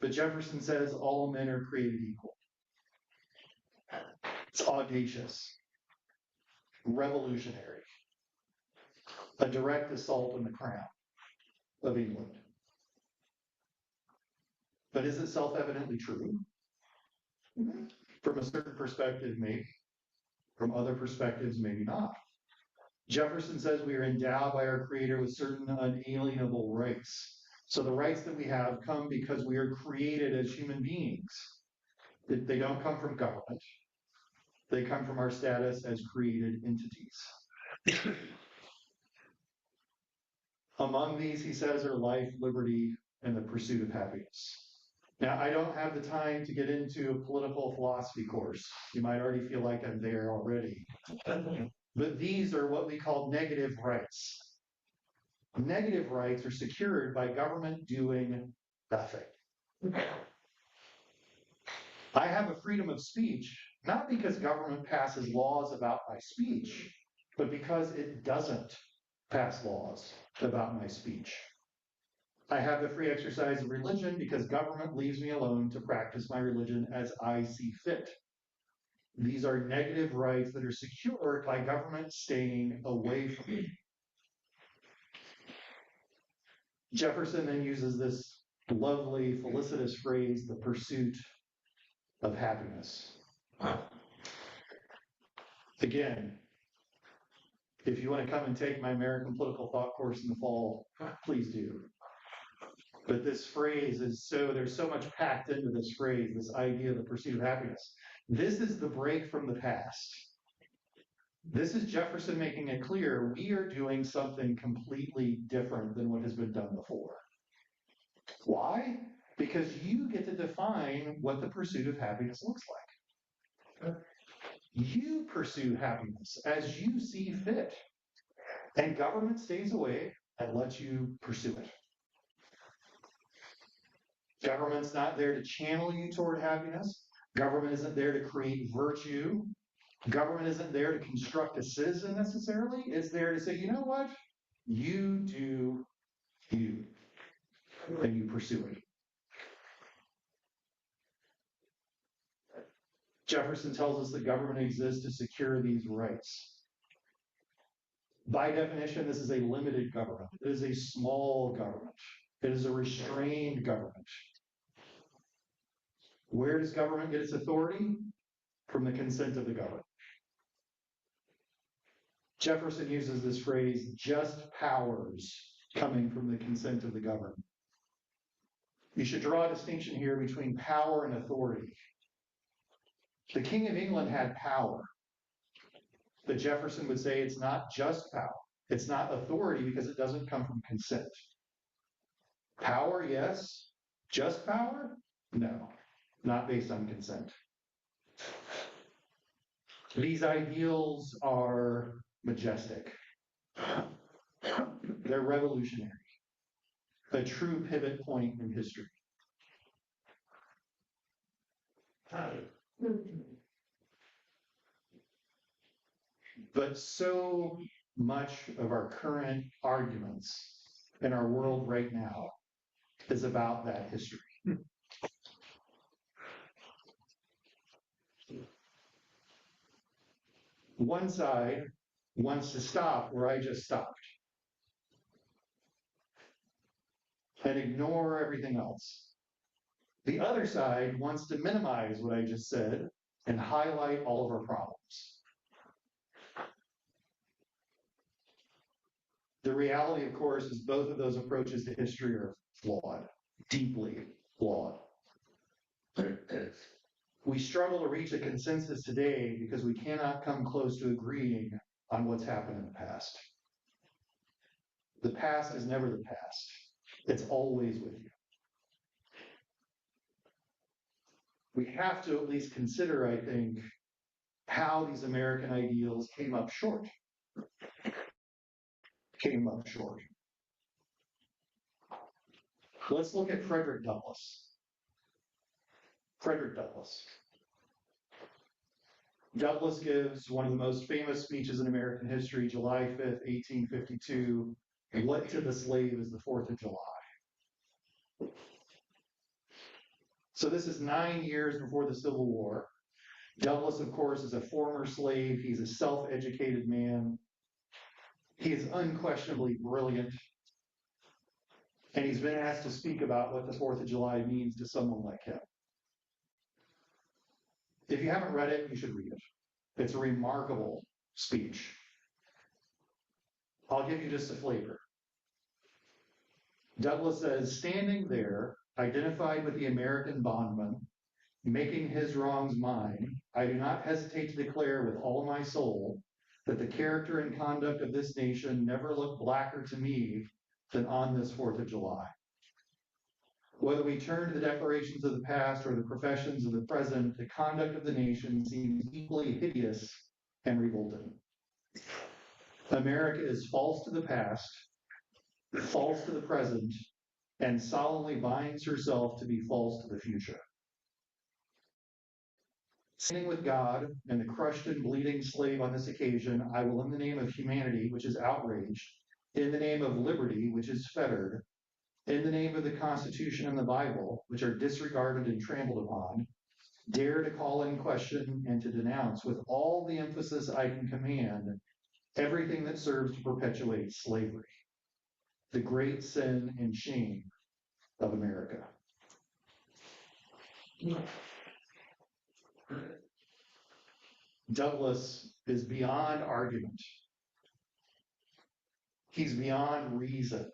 But Jefferson says all men are created equal. It's audacious, revolutionary, a direct assault on the crown of England. But is it self-evidently true? From a certain perspective, maybe. From other perspectives, maybe not. Jefferson says we are endowed by our Creator with certain unalienable rights. So the rights that we have come because we are created as human beings. They don't come from government. They come from our status as created entities. Among these, he says, are life, liberty, and the pursuit of happiness. Now, I don't have the time to get into a political philosophy course. You might already feel like I'm there already. But these are what we call negative rights. Negative rights are secured by government doing nothing. I have a freedom of speech, not because government passes laws about my speech, but because it doesn't pass laws about my speech. I have the free exercise of religion because government leaves me alone to practice my religion as I see fit. These are negative rights that are secured by government staying away from me. Jefferson then uses this lovely, felicitous phrase, the pursuit of happiness. Again, if you want to come and take my American political thought course in the fall, please do. But this phrase is there's so much packed into this phrase, this idea of the pursuit of happiness. This is the break from the past. This is Jefferson making it clear we are doing something completely different than what has been done before. Why? Because you get to define what the pursuit of happiness looks like. You pursue happiness as you see fit. And government stays away and lets you pursue it. Government's not there to channel you toward happiness. Government isn't there to create virtue. Government isn't there to construct a citizen necessarily. It's there to say, you know what? You do you, and you pursue it. Jefferson tells us that government exists to secure these rights. By definition, this is a limited government. It is a small government. It is a restrained government. Where does government get its authority? From the consent of the governed. Jefferson uses this phrase, just powers coming from the consent of the governed. You should draw a distinction here between power and authority. The King of England had power, but Jefferson would say it's not just power. It's not authority because it doesn't come from consent. Power, yes. Just power? No, not based on consent. These ideals are majestic. They're revolutionary. A true pivot point in history. But so much of our current arguments in our world right now is about that history. One side wants to stop where I just stopped and ignore everything else. The other side wants to minimize what I just said and highlight all of our problems. The reality, of course, is both of those approaches to history are flawed, deeply flawed. We struggle to reach a consensus today because we cannot come close to agreeing on what's happened in the past. The past is never the past. It's always with you. We have to at least consider, I think, how these American ideals came up short. Let's look at Frederick Douglass. Douglass gives one of the most famous speeches in American history, July 5th, 1852. What to the slave is the 4th of July. So this is 9 years before the Civil War. Douglass, of course, is a former slave. He's a self-educated man. He is unquestionably brilliant. And he's been asked to speak about what the 4th of July means to someone like him. If you haven't read it, you should read it. It's a remarkable speech. I'll give you just a flavor. Douglass says, standing there, identified with the American bondman, making his wrongs mine, I do not hesitate to declare with all my soul that the character and conduct of this nation never looked blacker to me than on this 4th of July. Whether we turn to the declarations of the past or the professions of the present, the conduct of the nation seems equally hideous and revolting. America is false to the past, false to the present, and solemnly binds herself to be false to the future. Standing with God and the crushed and bleeding slave on this occasion, I will, in the name of humanity, which is outraged, in the name of liberty, which is fettered, in the name of the Constitution and the Bible, which are disregarded and trampled upon, dare to call in question and to denounce with all the emphasis I can command everything that serves to perpetuate slavery, the great sin and shame of America. Douglass is beyond argument. He's beyond reason.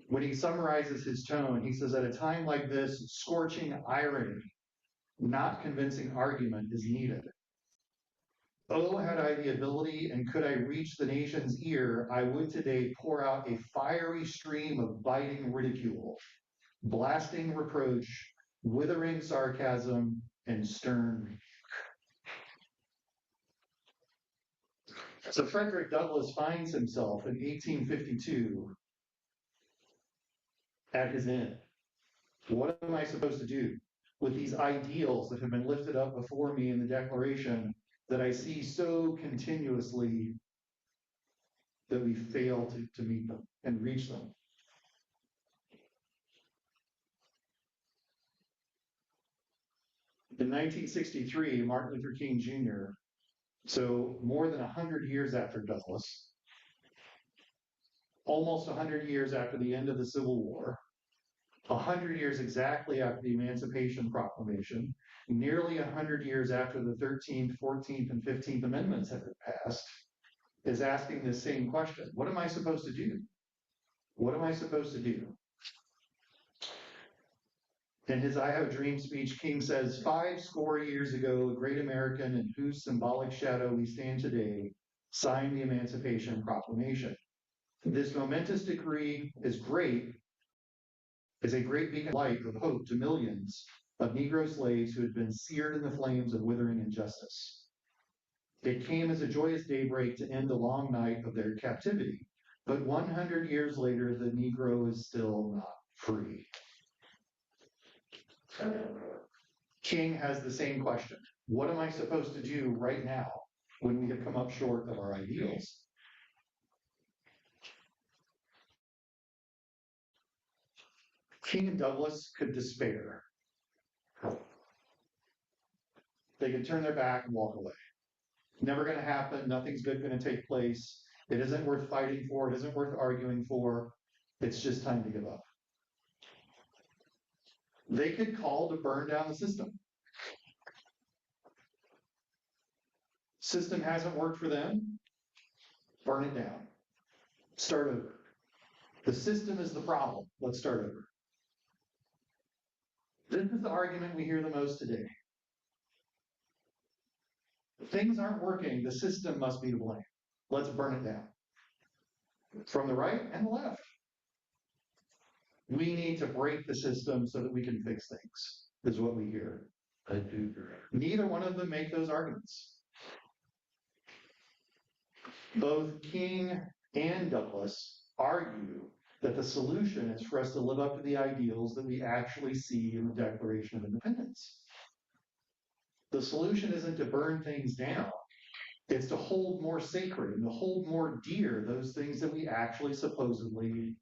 When he summarizes his tone, he says, at a time like this, scorching irony, not convincing argument is needed. Oh, had I the ability and could I reach the nation's ear, I would today pour out a fiery stream of biting ridicule, blasting reproach, withering sarcasm, and stern. So Frederick Douglass finds himself in 1852 at his end. What am I supposed to do? with these ideals that have been lifted up before me in the Declaration that I see so continuously that we fail to meet them and reach them. In 1963, Martin Luther King Jr., so more than 100 years after Douglass, almost 100 years after the end of the Civil War, 100 years exactly after the Emancipation Proclamation, nearly 100 years after the 13th, 14th, and 15th Amendments have been passed, is asking this same question. What am I supposed to do? What am I supposed to do? In his I Have a Dream speech, King says, 50 years ago, a great American in whose symbolic shadow we stand today signed the Emancipation Proclamation. This momentous decree is a great beacon of light of hope to millions of Negro slaves who had been seared in the flames of withering injustice. It came as a joyous daybreak to end the long night of their captivity, but 100 years later, the Negro is still not free. King has the same question. What am I supposed to do right now when we have come up short of our ideals? King and Douglass could despair. They could turn their back and walk away. Never going to happen. Nothing's good going to take place. It isn't worth fighting for. It isn't worth arguing for. It's just time to give up. They could call to burn down the system. System hasn't worked for them. Burn it down. Start over. The system is the problem. Let's start over. This is the argument we hear the most today. Things aren't working. The system must be to blame. Let's burn it down. From the right and the left. We need to break the system so that we can fix things, is what we hear. I do. Neither one of them make those arguments. Both King and Douglass argue that the solution is for us to live up to the ideals that we actually see in the Declaration of Independence. The solution isn't to burn things down. It's to hold more sacred and to hold more dear those things that we actually supposedly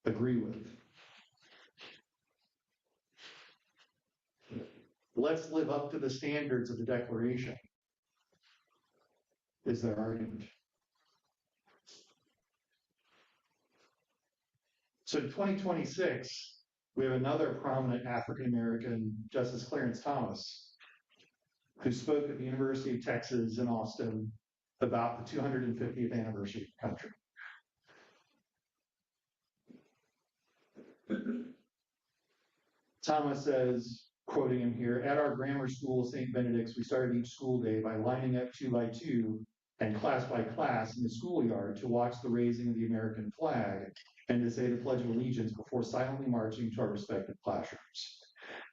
agree with. Let's live up to the standards of the Declaration, is their argument. So in 2026, we have another prominent African American, Justice Clarence Thomas, who spoke at the University of Texas in Austin about the 250th anniversary of the country. Thomas says, quoting him here, at our grammar school, St. Benedict's, we started each school day by lining up 2 by 2 and class by class in the schoolyard to watch the raising of the American flag and to say the Pledge of Allegiance before silently marching to our respective classrooms.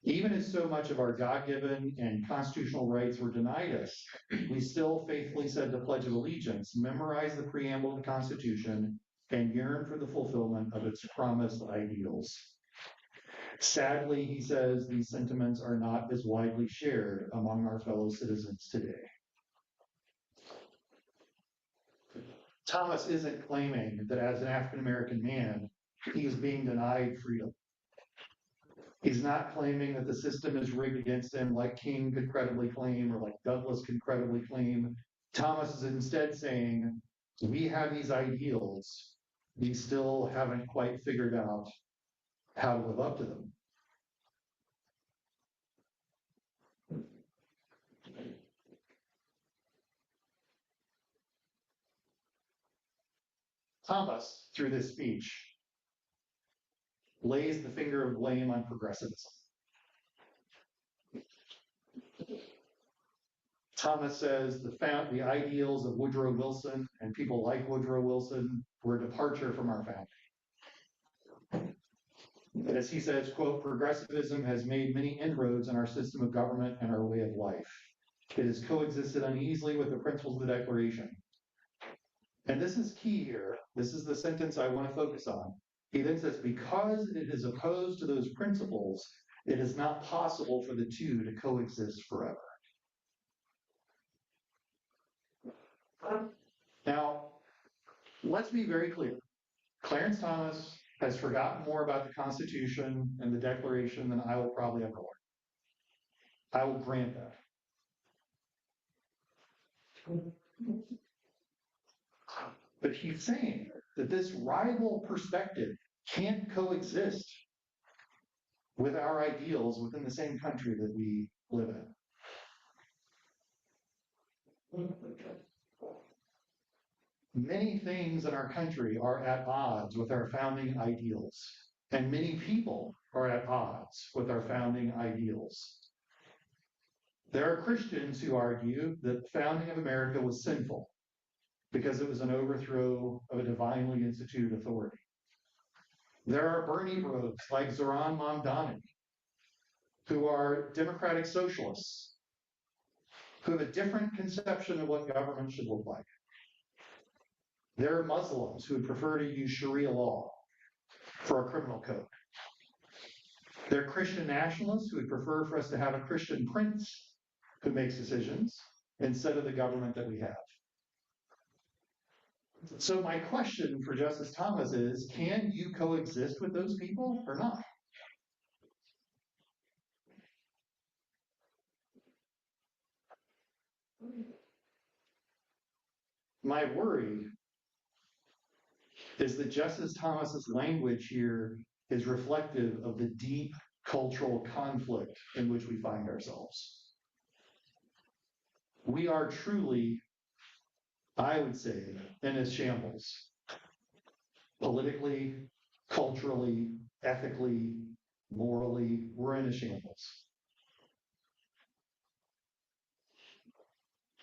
Even as so much of our God-given and constitutional rights were denied us, we still faithfully said the Pledge of Allegiance, memorized the preamble of the Constitution, and yearned for the fulfillment of its promised ideals. Sadly, he says, these sentiments are not as widely shared among our fellow citizens today. Thomas isn't claiming that as an African-American man, he is being denied freedom. He's not claiming that the system is rigged against him like King could credibly claim or like Douglass could credibly claim. Thomas is instead saying, we have these ideals. We still haven't quite figured out how to live up to them. Thomas, through this speech, lays the finger of blame on progressivism. Thomas says the ideals of Woodrow Wilson and people like Woodrow Wilson were a departure from our founding. As he says, quote, progressivism has made many inroads in our system of government and our way of life. It has coexisted uneasily with the principles of the Declaration. And this is key here. This is the sentence I want to focus on. He then says, because it is opposed to those principles, It is not possible for the two to coexist forever. Now, let's be very clear. Clarence Thomas has forgotten more about the Constitution and the Declaration than I will probably ever learn. I will grant that. But he's saying that this rival perspective can't coexist with our ideals within the same country that we live in. Many things in our country are at odds with our founding ideals, and many people are at odds with our founding ideals. There are Christians who argue that the founding of America was sinful because it was an overthrow of a divinely instituted authority. There are Bernie bros like Zoran Mamdani who are democratic socialists who have a different conception of what government should look like. There are Muslims who would prefer to use Sharia law for a criminal code. There are Christian nationalists who would prefer for us to have a Christian prince who makes decisions instead of the government that we have. So my question for Justice Thomas is, can you coexist with those people or not? My worry is that Justice Thomas's language here is reflective of the deep cultural conflict in which we find ourselves. We are truly, I would say, in a shambles. Politically, culturally, ethically, morally, we're in a shambles.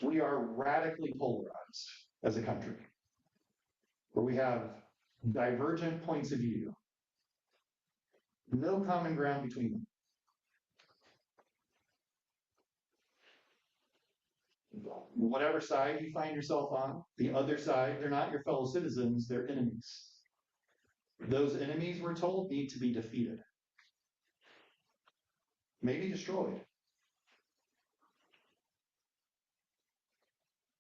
We are radically polarized as a country, where we have divergent points of view, no common ground between them. Whatever side you find yourself on, the other side, they're not your fellow citizens, they're enemies. Those enemies, we're told, need to be defeated, maybe destroyed.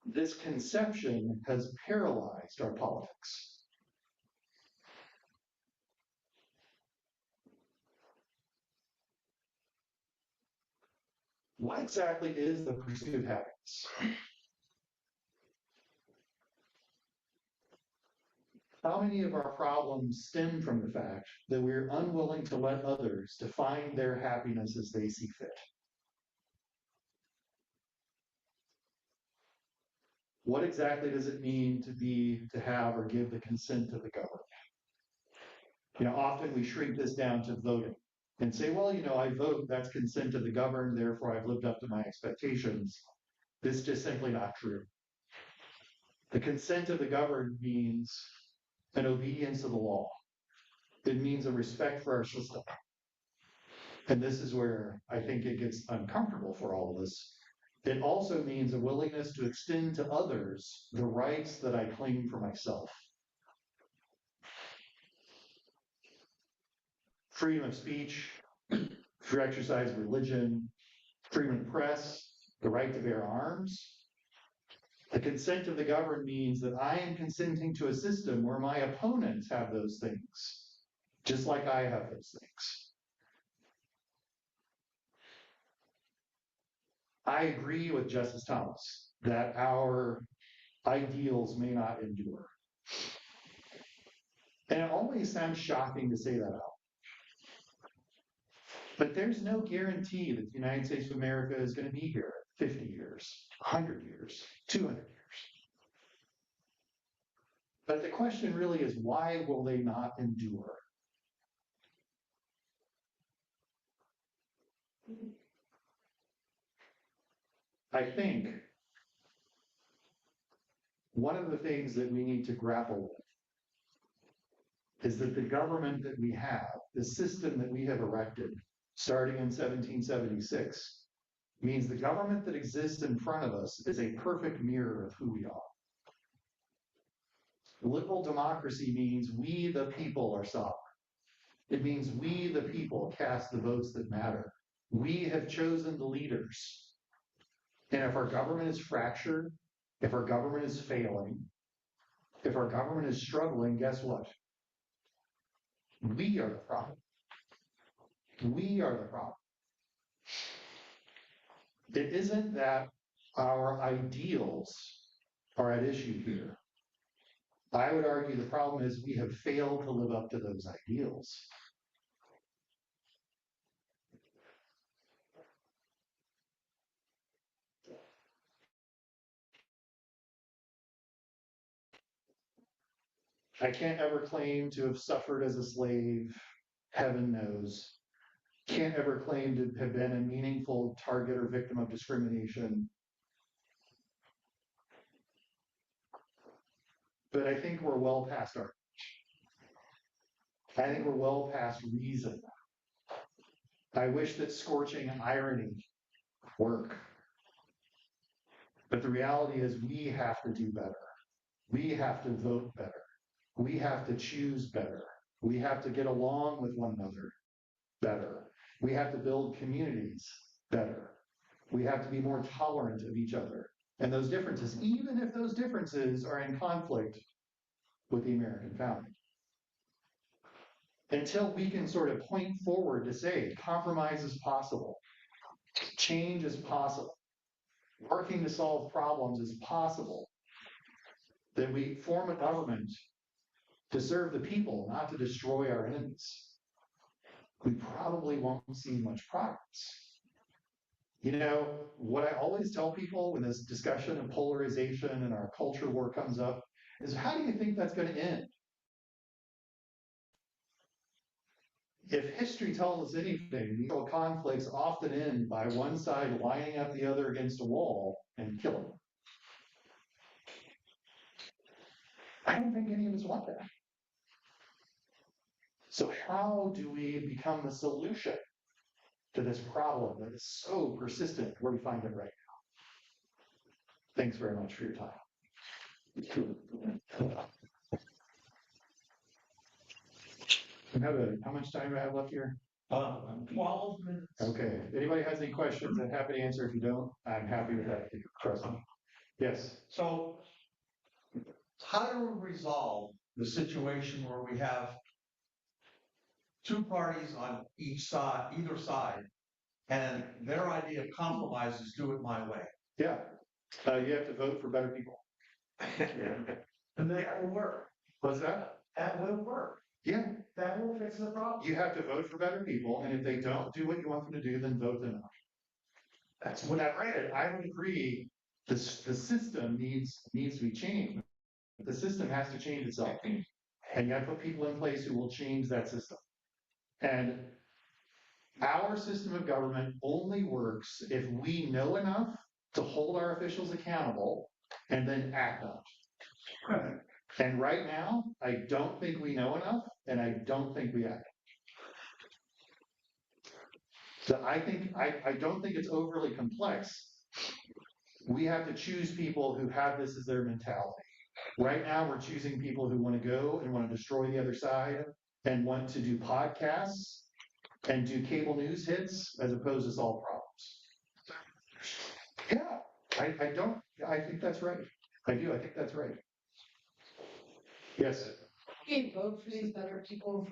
This conception has paralyzed our politics. What exactly is the pursuit of happiness? How many of our problems stem from the fact that we're unwilling to let others define their happiness as they see fit? What exactly does it mean to have or give the consent of the government? Often we shrink this down to voting and say, well, I vote, that's consent of the governed, therefore I've lived up to my expectations. This is just simply not true. The consent of the governed means an obedience to the law. It means a respect for our system. And this is where I think it gets uncomfortable for all of us. It also means a willingness to extend to others the rights that I claim for myself. Freedom of speech, free exercise of religion, freedom of press, the right to bear arms. The consent of the governed means that I am consenting to a system where my opponents have those things, just like I have those things. I agree with Justice Thomas that our ideals may not endure. And it always sounds shocking to say that out. But there's no guarantee that the United States of America is going to be here 50 years, 100 years, 200 years. But the question really is, why will they not endure? I think one of the things that we need to grapple with is that the government that we have, the system that we have erected, starting in 1776, means the government that exists in front of us is a perfect mirror of who we are. Liberal democracy means we, the people, are sovereign. It means we, the people, cast the votes that matter. We have chosen the leaders. And if our government is fractured, if our government is failing, if our government is struggling, guess what? We are the problem. We are the problem. It isn't that our ideals are at issue here. I would argue the problem is we have failed to live up to those ideals. I can't ever claim to have suffered as a slave, heaven knows. Can't ever claim to have been a meaningful target or victim of discrimination. But I think we're well past our I think we're well past reason. I wish that scorching irony work. But the reality is we have to do better. We have to vote better. We have to choose better. We have to get along with one another better. We have to build communities better. We have to be more tolerant of each other. And those differences, even if those differences are in conflict with the American founding. Until we can sort of point forward to say compromise is possible, change is possible, working to solve problems is possible, that we form a government to serve the people, not to destroy our enemies, we probably won't see much progress. You know, what I always tell people when this discussion of polarization and our culture war comes up is, how do you think that's going to end? If history tells us anything, these conflicts often end by one side lining up the other against a wall and killing them. I don't think any of us want that. So how do we become the solution to this problem that is so persistent where we find it right now? Thanks very much for your time. How much time do I have left here? 12 minutes. Okay. If anybody has any questions, I'm happy to answer. If you don't, I'm happy with that. Trust me. Yes. So, how do we resolve the situation where we have two parties on each side, either side, and their idea of compromise is do it my way? Yeah. You have to vote for better people. And that will work. What's that? That will work. Yeah. That will fix the problem. You have to vote for better people, and if they don't do what you want them to do, then vote them out. That's what Now, granted, I would agree the system needs to be changed. The system has to change itself. And you have to put people in place who will change that system. And our system of government only works if we know enough to hold our officials accountable and then act on it. Right. And right now, I don't think we know enough, and I don't think we act. So I don't think it's overly complex. We have to choose people who have this as their mentality. Right now, we're choosing people who want to go and want to destroy the other side and want to do podcasts and do cable news hits as opposed to solve problems. Yeah, I think that's right. I do. I think that's right. Yes. Can you vote for these better people?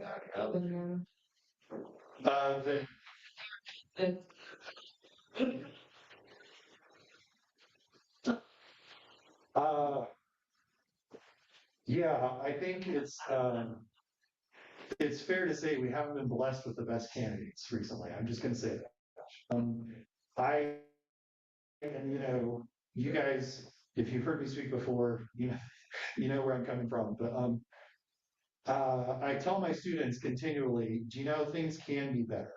Yeah, I think it's fair to say we haven't been blessed with the best candidates recently. I'm just going to say that. And you guys, if you've heard me speak before, you know where I'm coming from. But I tell my students continually, do you know things can be better?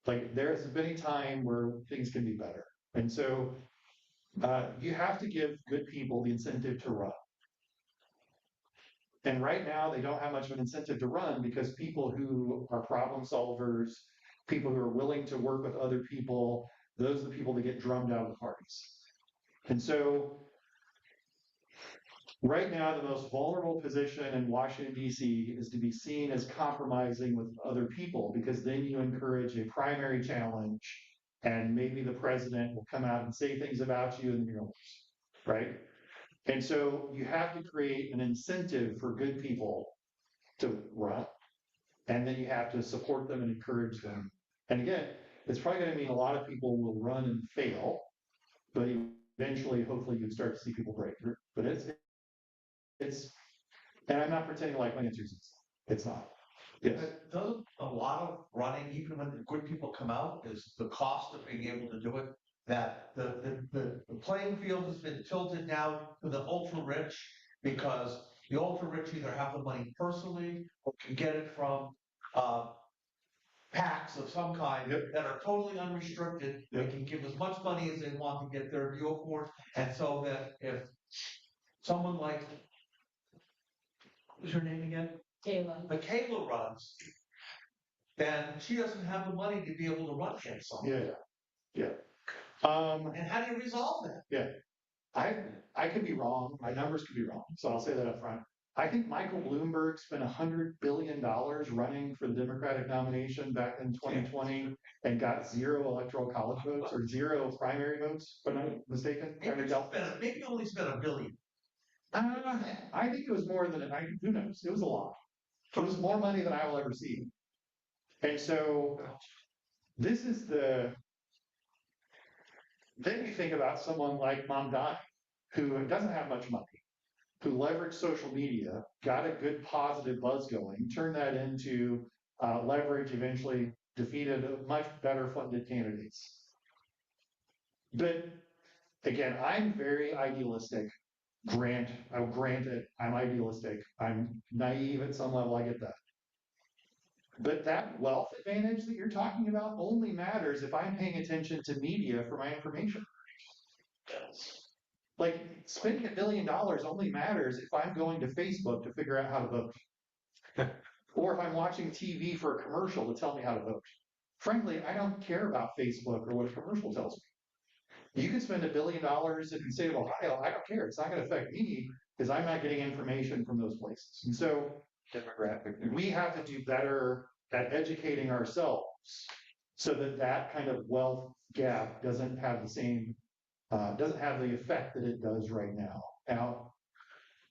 Like there has been a time where things can be better. And so you have to give good people the incentive to run. And right now, they don't have much of an incentive to run because people who are problem solvers, people who are willing to work with other people, those are the people that get drummed out of the parties. And so Right now, the most vulnerable position in Washington, D.C. is to be seen as compromising with other people because then you encourage a primary challenge and maybe the president will come out and say things about you and you're gonna lose, right? And so you have to create an incentive for good people to run, and then you have to support them and encourage them. And again, it's probably going to mean a lot of people will run and fail, but eventually, hopefully, you start to see people break through. But it's, and I'm not pretending like my answer is easy. It's not. Yes. Doesn't a lot of running, even when the good people come out, is the cost of being able to do it? That the playing field has been tilted now to the ultra rich because the ultra rich either have the money personally or can get it from PACs of some kind that are totally unrestricted. They can give as much money as they want to get their view for, and so that if someone like, what's her name again? Kayla. Michaela runs, then she doesn't have the money to be able to run against someone. Yeah. And how do you resolve that? I could be wrong. My numbers could be wrong. So I'll say that up front. I think Michael Bloomberg spent $100 billion running for the Democratic nomination back in 2020 and got 0 electoral college votes or 0 primary votes, if I'm not mistaken. Maybe only spent $1 billion. I think it was more than, who knows? It was a lot. It was more money than I will ever see. And so this is then you think about someone like Mamdani, who doesn't have much money, who leveraged social media, got a good positive buzz going, turned that into leverage, eventually defeated much better funded candidates. But again, I'm very idealistic. I'll grant it, I'm idealistic. I'm naive at some level, I get that. But that wealth advantage that you're talking about only matters if I'm paying attention to media for my information. Like spending $1 billion only matters if I'm going to Facebook to figure out how to vote. Or if I'm watching TV for a commercial to tell me how to vote. Frankly, I don't care about Facebook or what a commercial tells me. You can spend $1 billion in the state of Ohio, I don't care. It's not going to affect me because I'm not getting information from those places. And so we have to do better at educating ourselves so that that kind of wealth gap doesn't have the same, doesn't have the effect that it does right now.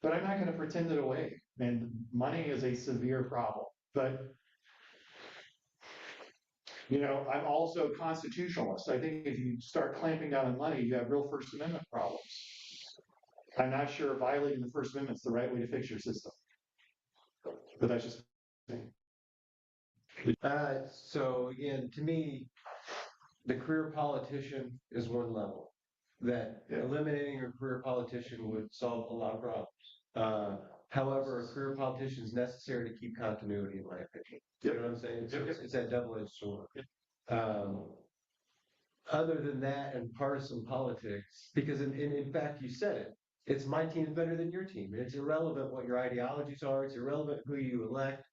But I'm not going to pretend it away. And money is a severe problem. But, I'm also a constitutionalist. I think if you start clamping down on money, you have real First Amendment problems. I'm not sure violating the First Amendment is the right way to fix your system. But that's just So again, to me, the career politician is one level. That eliminating a career politician would solve a lot of problems. However, a career politician is necessary to keep continuity, in my opinion. You know what I'm saying? It's that double-edged sword. Other than that and partisan politics, because in fact, you said it, it's my team is better than your team. It's irrelevant what your ideologies are. It's irrelevant who you elect.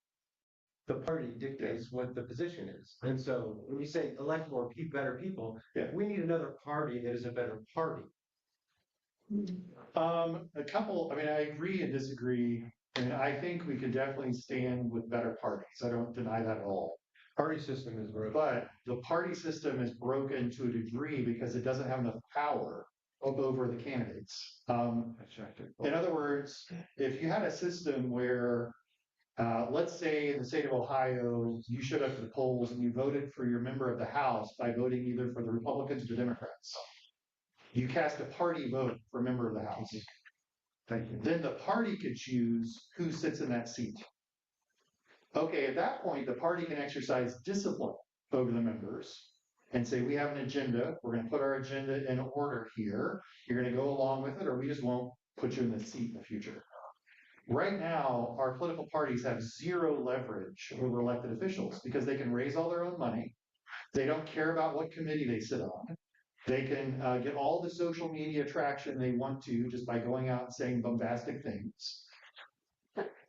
The party dictates what the position is. And so when you say elect more better people, we need another party that is a better party. I agree and disagree. I think we could definitely stand with better parties. I don't deny that at all. Party system is broken. But the party system is broken to a degree because it doesn't have enough power over the candidates. In other words, if you had a system where let's say in the state of Ohio, you showed up to the polls and you voted for your member of the House by voting either for the Republicans or the Democrats. You cast a party vote for a member of the House. Thank you. Then the party could choose who sits in that seat. Okay, at that point, the party can exercise discipline over the members and say, we have an agenda. We're going to put our agenda in order here. You're going to go along with it, or we just won't put you in the seat in the future. Right now, our political parties have zero leverage over elected officials because they can raise all their own money. They don't care about what committee they sit on. They can get all the social media traction they want to just by going out and saying bombastic things.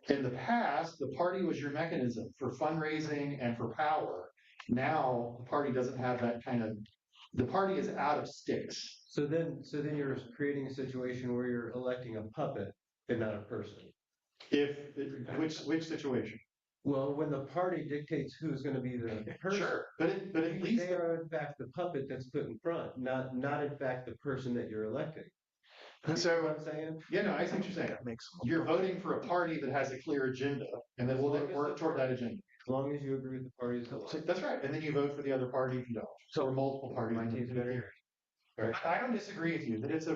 In the past, the party was your mechanism for fundraising and for power. Now, the party doesn't have that the party is out of sticks. So then you're creating a situation where you're electing a puppet and not a person. Which situation? Well, when the party dictates who's gonna be the person. Sure, but at least They are in fact the puppet that's put in front, not in fact the person that you're electing. You know so what I'm saying? I see what you're saying. That makes You're voting for a party that has a clear agenda, and then we'll work toward that agenda. As long as you agree with the party's. So that's right, and then you vote for the other party if you don't. So multiple parties. My team's better. Right. I don't disagree with you that it's a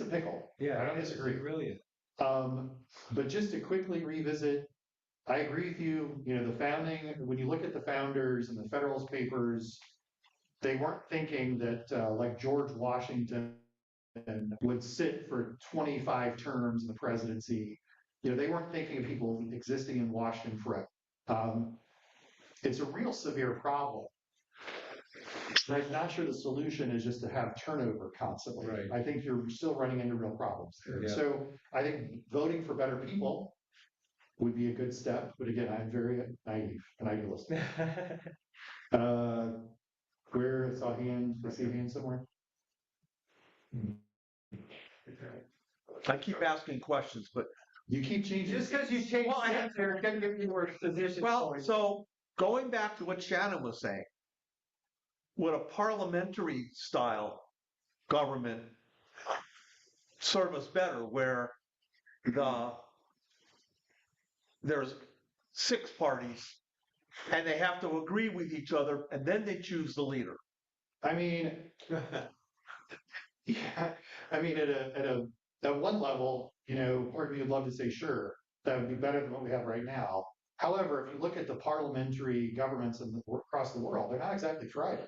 pickle. Yeah, I don't disagree. It really is. But just to quickly revisit, I agree with you. You know, the founding, when you look at the founders and the Federalist Papers, they weren't thinking that like George Washington would sit for 25 terms in the presidency. You know, they weren't thinking of people existing in Washington forever. It's a real severe problem. I'm not sure the solution is just to have turnover constantly. Right. I think you're still running into real problems there. Yeah. So I think voting for better people would be a good step. But again, I'm very naive and idealistic. Where I saw a hand, I see a hand somewhere. I keep asking questions, but You keep changing. Just because you change Well, I- sector, doesn't give you more position. well, so going back to what Shannon was saying, would a parliamentary style government serve us better where there's 6 parties and they have to agree with each other and then they choose the leader? I mean, yeah. I mean, at one level, you know, part of me would love to say, sure, that would be better than what we have right now. However, if you look at the parliamentary governments across the world, they're not exactly thriving.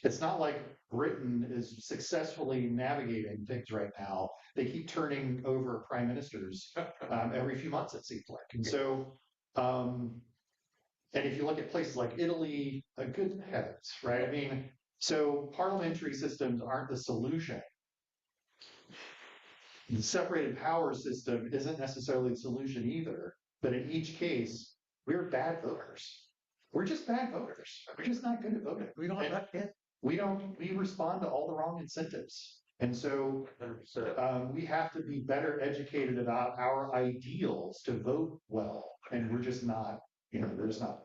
It's not like Britain is successfully navigating things right now. They keep turning over prime ministers every few months, it seems like. And so, and if you look at places like Italy, good heavens, right? I mean, so parliamentary systems aren't the solution. The separated power system isn't necessarily the solution either. But in each case, we're bad voters. We're just bad voters. We're just not good at voting. We don't have that. We respond to all the wrong incentives. And so we have to be better educated about our ideals to vote well. And we're just not, we're just not.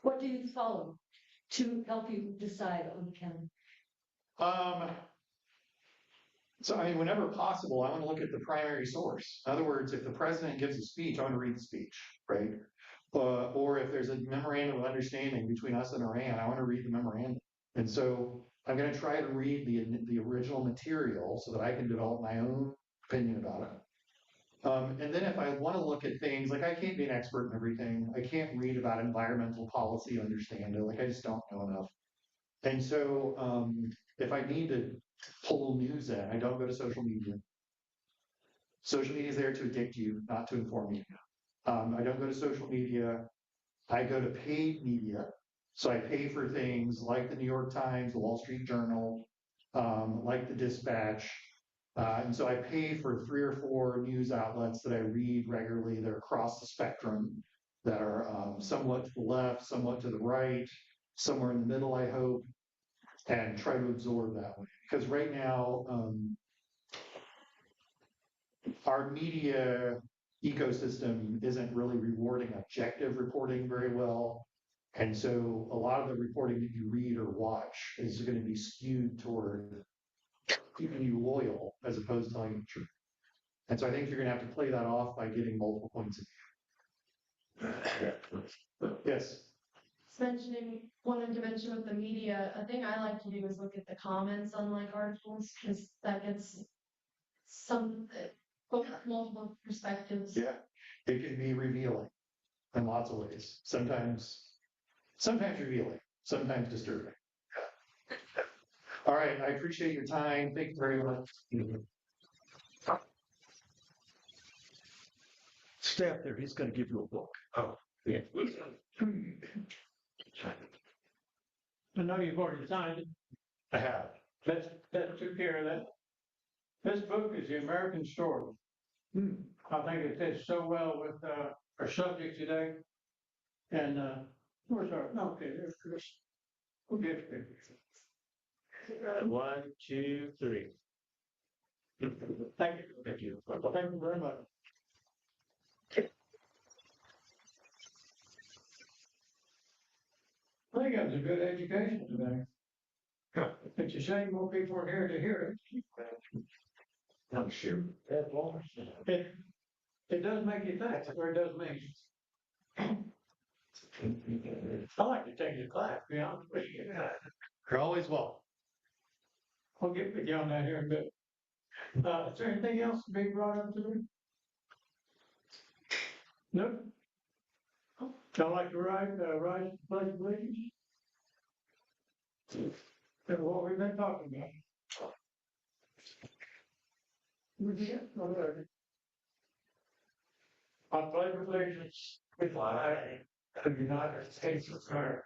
What do you follow to help you decide on the county? So, I mean, whenever possible, I want to look at the primary source. In other words, if the president gives a speech, I want to read the speech, right? Or if there's a memorandum of understanding between us and Iran, I want to read the memorandum. And so I'm going to try to read the original material so that I can develop my own opinion about it. And then if I want to look at things, like I can't be an expert in everything. I can't read about environmental policy, understand it. Like I just don't know enough. And so if I need to pull news in, I don't go to social media. Social media is there to addict you, not to inform you. I don't go to social media. I go to paid media. So I pay for things like the New York Times, the Wall Street Journal, like the Dispatch. And so I pay for 3 or 4 news outlets that I read regularly. They're across the spectrum, that are somewhat to the left, somewhat to the right, somewhere in the middle, I hope, and try to absorb that way. Because right now, our media ecosystem isn't really rewarding objective reporting very well. And so a lot of the reporting that you read or watch is going to be skewed toward keeping you loyal as opposed to telling the truth. And so I think you're going to have to play that off by getting multiple points of view. Yes. Mentioning one intervention with the media, a thing I like to do is look at the comments on like articles because that gets some multiple perspectives. Yeah, it can be revealing in lots of ways. Sometimes revealing, sometimes disturbing. All right, I appreciate your time. Thank you very much. Stay up there. He's going to give you a book. Oh, yeah. I know you've already signed it. I have. That took care of that. This book is the American story. I think it fits so well with our subject today. And where's our? Okay, there's Chris. Okay. 1, 2, 3. Thank you. Thank you. Well, thank you very much. I think it was a good education today. It's a shame more people are here to hear it. I'm sure. It does make you think, or it does me. I like to take your class, to be honest with you. You're always welcome. I'll get with you on that here in a bit. Is there anything else to be brought up today? No? I'd like to rise the pledge of allegiance. That's what we've been talking about. I pledge allegiance to the flag of the United States of America,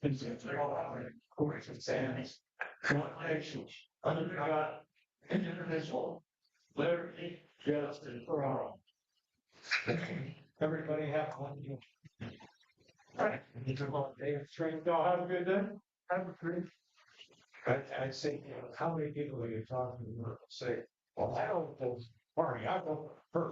and to the republic for which it stands, one nation, under God, indivisible, liberty, justice for all. Everybody have one. All right. Y'all have a good day. Have a great. I'd say, how many people are you talking to say, well, I don't, party, I go first.